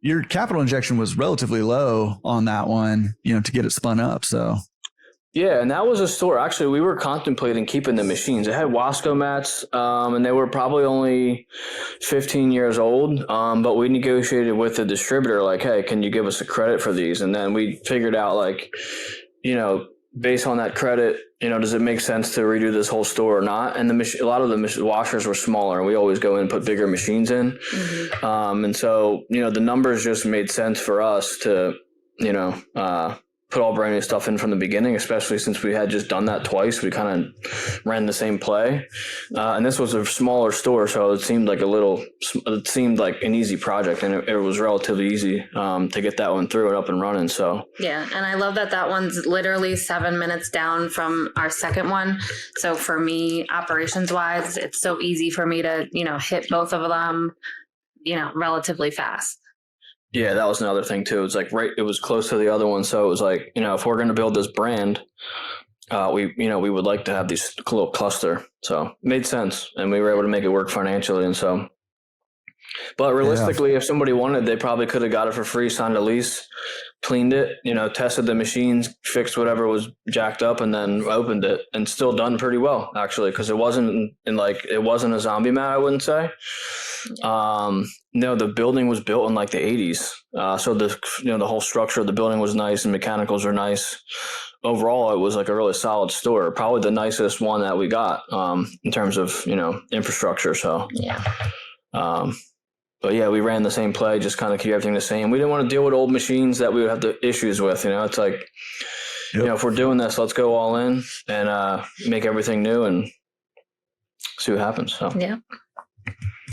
your capital injection was relatively low on that one, to get it spun up. So. Yeah, and that was a store. Actually, we were contemplating keeping the machines. It had Wasco mats, and they were probably only 15 years old. But we negotiated with the distributor, like, hey, can you give us a credit for these? And then we figured out, like, based on that credit, does it make sense to redo this whole store or not? And a lot of the washers were smaller, and we always go in and put bigger machines in. Mm-hmm. And so, the numbers just made sense for us to, put all brand new stuff in from the beginning, especially since we had just done that twice. We kind of ran the same play. And this was a smaller store, so it seemed like an easy project, and it was relatively easy to get that one through and up and running. So yeah, and I love that one's literally 7 minutes down from our second one. So for me, operations wise, it's so easy for me to, hit both of them, relatively fast. Yeah, that was another thing too. It's like it was close to the other one, so it was like, if we're going to build this brand, we would like to have these little cluster. So it made sense, and we were able to make it work financially. And so, but realistically, if somebody wanted, they probably could have got it for free, signed a lease, cleaned it, tested the machines, fixed whatever was jacked up, and then opened it, and still done pretty well actually, because it wasn't a zombie mat, I wouldn't say. No, the building was built in like the 80s. So the whole structure of the building was nice and mechanicals were nice. Overall, it was like a really solid store, probably the nicest one that we got, in terms of, infrastructure. So, yeah. But yeah, we ran the same play, just kind of keep everything the same. We didn't want to deal with old machines that we would have the issues with, it's like, if we're doing this, let's go all in and, make everything new and see what happens. So, yeah.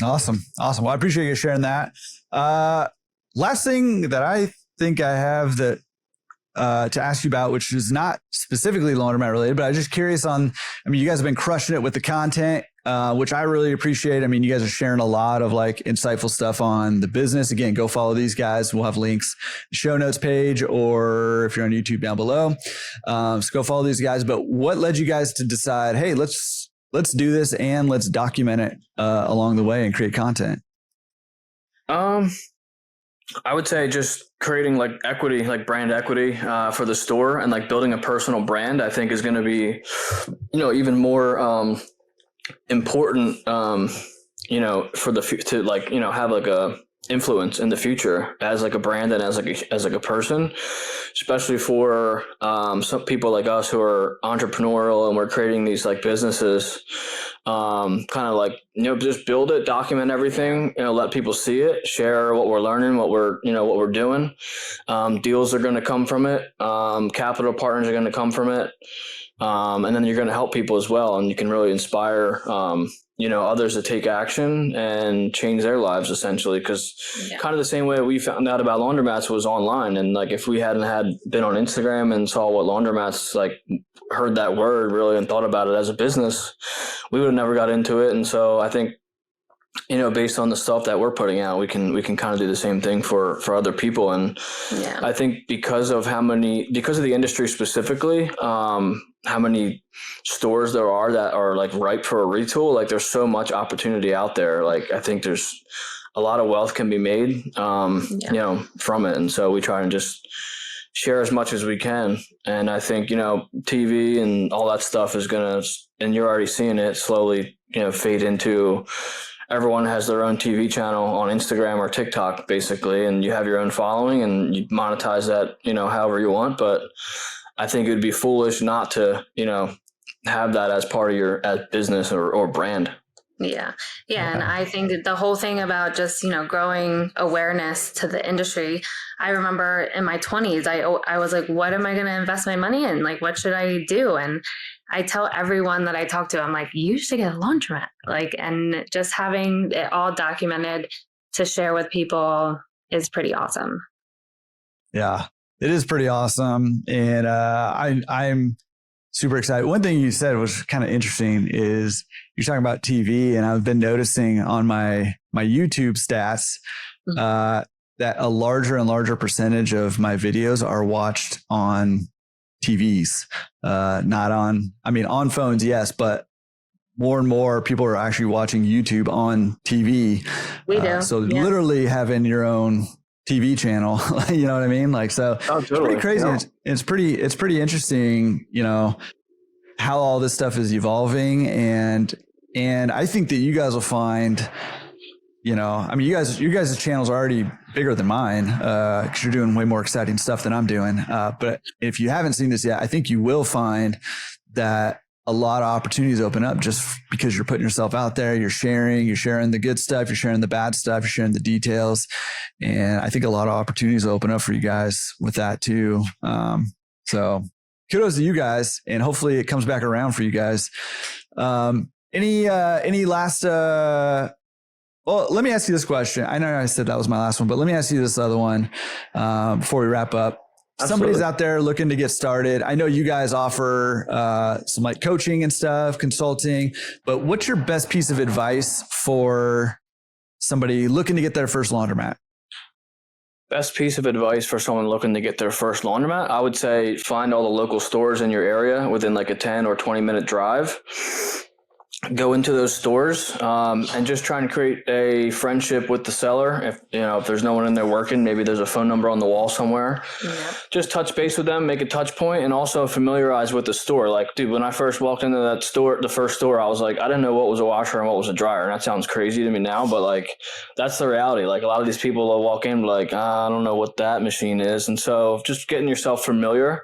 Awesome. Well, I appreciate you sharing that. Last thing that I think I have that to ask you about, which is not specifically laundromat related, but I'm just curious you guys have been crushing it with the content, which I really appreciate. You guys are sharing a lot of like insightful stuff on the business. Again, go follow these guys. We'll have links in the show notes page, or if you're on YouTube down below. So go follow these guys. But what led you guys to decide, hey, let's do this and let's document it along the way and create content? I would say just creating like equity, like brand equity for the store, and like building a personal brand, I think is going to be, even more important, for the to like, have like a influence in the future as like a brand and as like a person, especially for some people like us who are entrepreneurial and we're creating these like businesses. Kind of like, just build it, document everything, let people see it, share what we're learning, what we're doing. Deals are going to come from it. Capital partners are going to come from it. And then you're going to help people as well. And you can really inspire, others to take action and change their lives essentially. Cause kind of the same way we found out about laundromats was online. And like, if we hadn't been on Instagram and saw what laundromats, like heard that word really and thought about it as a business, we would have never got into it. And so I think, based on the stuff that we're putting out, we can kind of do the same thing for other people. And I think because of the industry specifically, how many stores there are that are like ripe for a retool, like there's so much opportunity out there. Like I think there's a lot of wealth can be made, from it. And so we try and just share as much as we can. And I think, TV and all that stuff is and you're already seeing it slowly, fade into everyone has their own TV channel on Instagram or TikTok basically, and you have your own following and you monetize that, however you want. But I think it would be foolish not to, have that as part of your business or brand. Yeah. Yeah. And I think that the whole thing about just, growing awareness to the industry, I remember in my 20s, I was like, what am I going to invest my money in? Like, what should I do? And I tell everyone that I talk to, I'm like, you should get a laundromat. Like, and just having it all documented to share with people is pretty awesome. Yeah, it is pretty awesome. And I'm super excited. One thing you said was kind of interesting is you're talking about TV, and I've been noticing on my YouTube stats that a larger and larger percentage of my videos are watched on TVs, not on phones, yes, but more and more people are actually watching YouTube on TV. We do. So literally having your own TV channel, you know what I mean? Like, so totally. It's pretty crazy. Yeah. It's pretty interesting, how all this stuff is evolving. And I think that you guys will find, you guys' channels are already bigger than mine, cause you're doing way more exciting stuff than I'm doing. But if you haven't seen this yet, I think you will find that a lot of opportunities open up just because you're putting yourself out there, you're sharing the good stuff, you're sharing the bad stuff, you're sharing the details. And I think a lot of opportunities will open up for you guys with that too. So kudos to you guys, and hopefully it comes back around for you guys. Any last, well, let me ask you this question. I know I said that was my last one, but let me ask you this other one, before we wrap up. Absolutely. Somebody's out there looking to get started. I know you guys offer some like coaching and stuff, consulting, but what's your best piece of advice for somebody looking to get their first laundromat? Best piece of advice for someone looking to get their first laundromat, I would say find all the local stores in your area within like a 10 or 20 minute drive. Go into those stores and just try and create a friendship with the seller. If there's no one in there working, maybe there's a phone number on the wall somewhere. Yeah. Just touch base with them, make a touch point, and also familiarize with the store. Like, dude, when I first walked into that store, the first store, I was like, I didn't know what was a washer and what was a dryer. And that sounds crazy to me now, but like, that's the reality. Like, a lot of these people will walk in like, I don't know what that machine is. And so just getting yourself familiar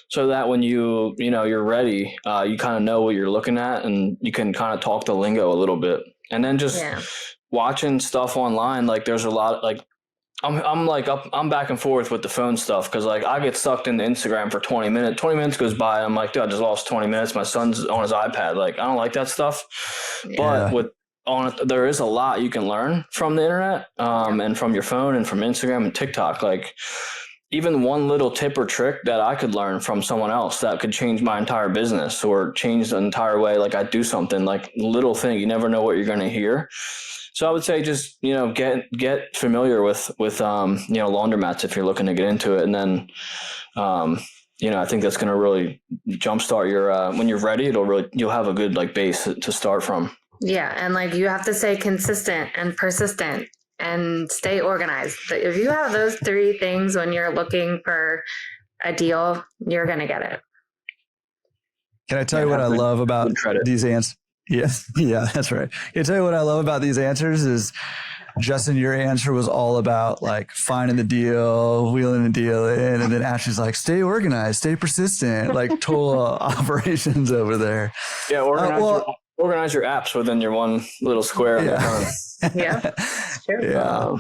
so that when you're ready, you kind of know what you're looking at and you can kind of talk the lingo a little bit. And then just watching stuff online. Like, there's a lot, like, I'm back and forth with the phone stuff, because like I get sucked into Instagram for 20 minutes. 20 minutes goes by, I'm like, dude, I just lost 20 minutes. My son's on his iPad. Like, I don't like that stuff. Yeah. But there is a lot you can learn from the internet, and from your phone and from Instagram and TikTok. Like, even one little tip or trick that I could learn from someone else that could change my entire business or change the entire way, like I do something, like little thing, you never know what you're going to hear. So I would say just, get familiar with laundromats if you're looking to get into it. And then, I think that's going to really jumpstart your, when you're ready, you'll have a good like base to start from. Yeah. And like, you have to stay consistent and persistent and stay organized. If you have those three things when you're looking for a deal, you're going to get it. Can I tell you what I love about these answers? Yeah, that's right. Can I tell you what I love about these answers is, Justin, your answer was all about like finding the deal, wheeling the deal in. And then Ashley's like, stay organized, stay persistent, like total operations over there. Yeah. Organize your apps within your one little square. Yeah. Sure. Yeah.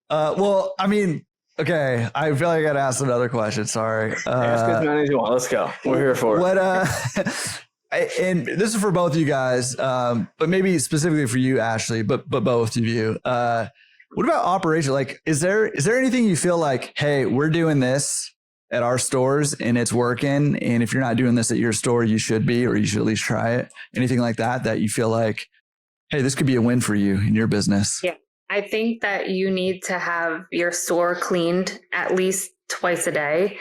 Well, I mean, okay. I feel like I got to ask another question. Sorry. Ask as many as you want. Let's go. We're here for it. What, and this is for both of you guys, but maybe specifically for you, Ashley, but both of you. What about operation? Like, is there anything you feel like, hey, we're doing this at our stores and it's working, and if you're not doing this at your store, you should be, or you should at least try it? Anything like that you feel like, hey, this could be a win for you in your business? Yeah. I think that you need to have your store cleaned at least twice a day,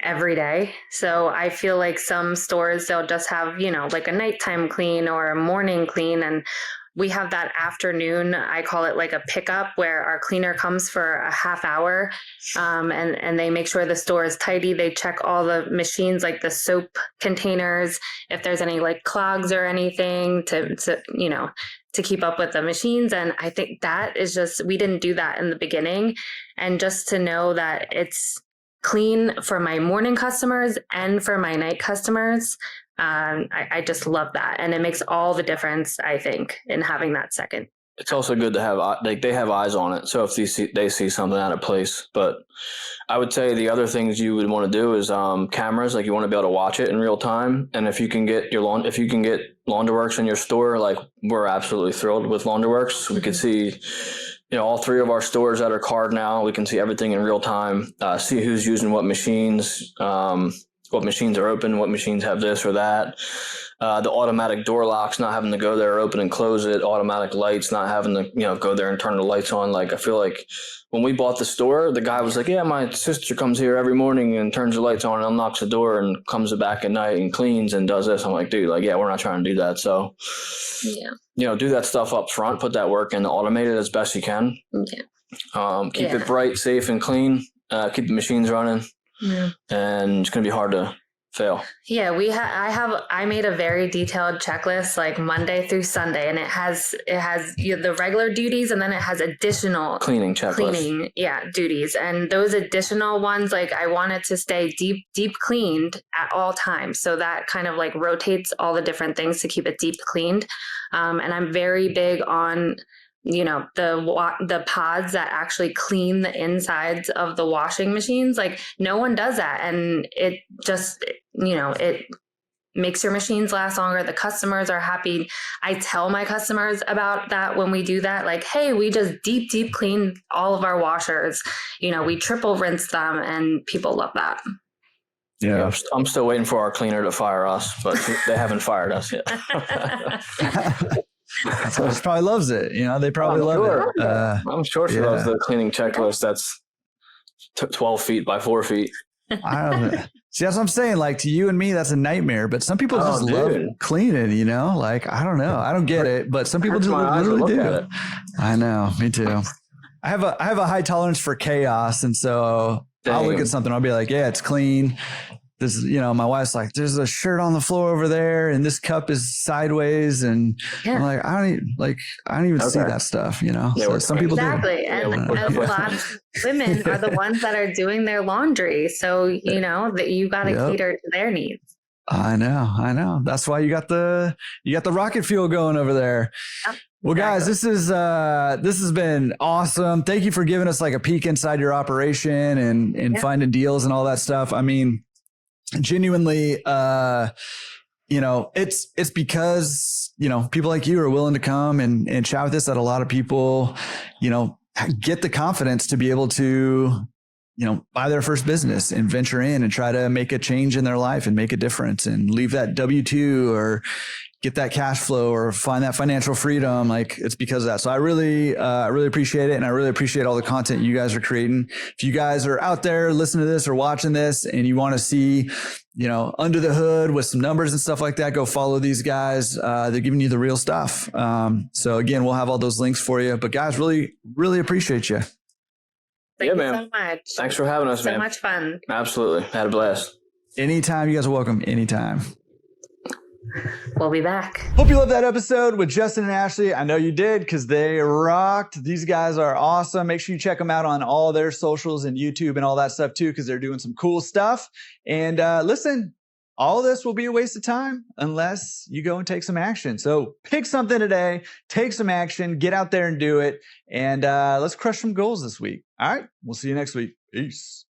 every day. So I feel like some stores, they'll just have, like a nighttime clean or a morning clean. And we have that afternoon, I call it like a pickup, where our cleaner comes for a half hour, and they make sure the store is tidy. They check all the machines, like the soap containers, if there's any like clogs or anything to keep up with the machines. And I think that is just, we didn't do that in the beginning. And just to know that it's clean for my morning customers and for my night customers. I just love that. And it makes all the difference, I think, in having that second. It's also good to have, like, they have eyes on it. So if they see something out of place. But I would say the other things you would want to do is cameras. Like, you want to be able to watch it in real time. And if you can get Laundroworks in your store, like, we're absolutely thrilled with Laundroworks. We could see, all 3 of our stores that are card now. We can see everything in real time, see who's using what machines are open, what machines have this or that. The automatic door locks, not having to go there, open and close it. Automatic lights, not having to, go there and turn the lights on. Like, I feel like when we bought the store, the guy was like, yeah, my sister comes here every morning and turns the lights on and unlocks the door and comes back at night and cleans and does this. I'm like, dude, like, yeah, we're not trying to do that. So, do that stuff up front, put that work in, automate it as best you can. Yeah. Keep it bright, safe, and clean. Keep the machines running. Yeah. And it's going to be hard to fail. Yeah, I made a very detailed checklist, like Monday through Sunday, and it has the regular duties, and then it has additional cleaning duties. And those additional ones, like, I want it to stay deep cleaned at all times. So that kind of like rotates all the different things to keep it deep cleaned. And I'm very big on the pods that actually clean the insides of the washing machines. Like, no one does that. And it just, it makes your machines last longer. The customers are happy. I tell my customers about that when we do that. Like, hey, we just deep clean all of our washers. We triple rinse them, and people love that. Yeah, I'm still waiting for our cleaner to fire us, but they haven't fired us yet. So she probably loves it. They probably love it. I'm sure she loves the cleaning checklist. That's 12 feet by 4 feet. I don't know. See, that's what I'm saying. Like, to you and me, that's a nightmare. But some people just love cleaning. Like, I don't know. I don't get it, but some people just literally do. I know. Me too. I have a high tolerance for chaos, and so I'll look at something. I'll be like, yeah, it's clean. This, my wife's like, there's a shirt on the floor over there, and this cup is sideways, and I'm like, I don't even see that stuff, So some people do. And a lot of women are the ones that are doing their laundry, so that you got to cater to their needs. I know. That's why you got the rocket fuel going over there. Yep. Well, guys, this has been awesome. Thank you for giving us like a peek inside your operation and finding deals and all that stuff. I mean, genuinely, it's because, people like you are willing to come and chat with us, that a lot of people, get the confidence to be able to, buy their first business and venture in and try to make a change in their life and make a difference and leave that W-2 or get that cash flow or find that financial freedom. Like, it's because of that. So I really appreciate it. And I really appreciate all the content you guys are creating. If you guys are out there listening to this or watching this and you want to see, under the hood with some numbers and stuff like that, go follow these guys. They're giving you the real stuff. So again, we'll have all those links for you, but guys, really, really appreciate you. Thank you so much. Thanks for having us, man. So much fun. Absolutely. Had a blast. Anytime. You guys are welcome. Anytime. We'll be back. Hope you loved that episode with Justin and Ashley. I know you did, because they rocked. These guys are awesome. Make sure you check them out on all their socials and YouTube and all that stuff too, because they're doing some cool stuff. And listen, all of this will be a waste of time unless you go and take some action. So pick something today, take some action, get out there and do it. And let's crush some goals this week. All right. We'll see you next week. Peace.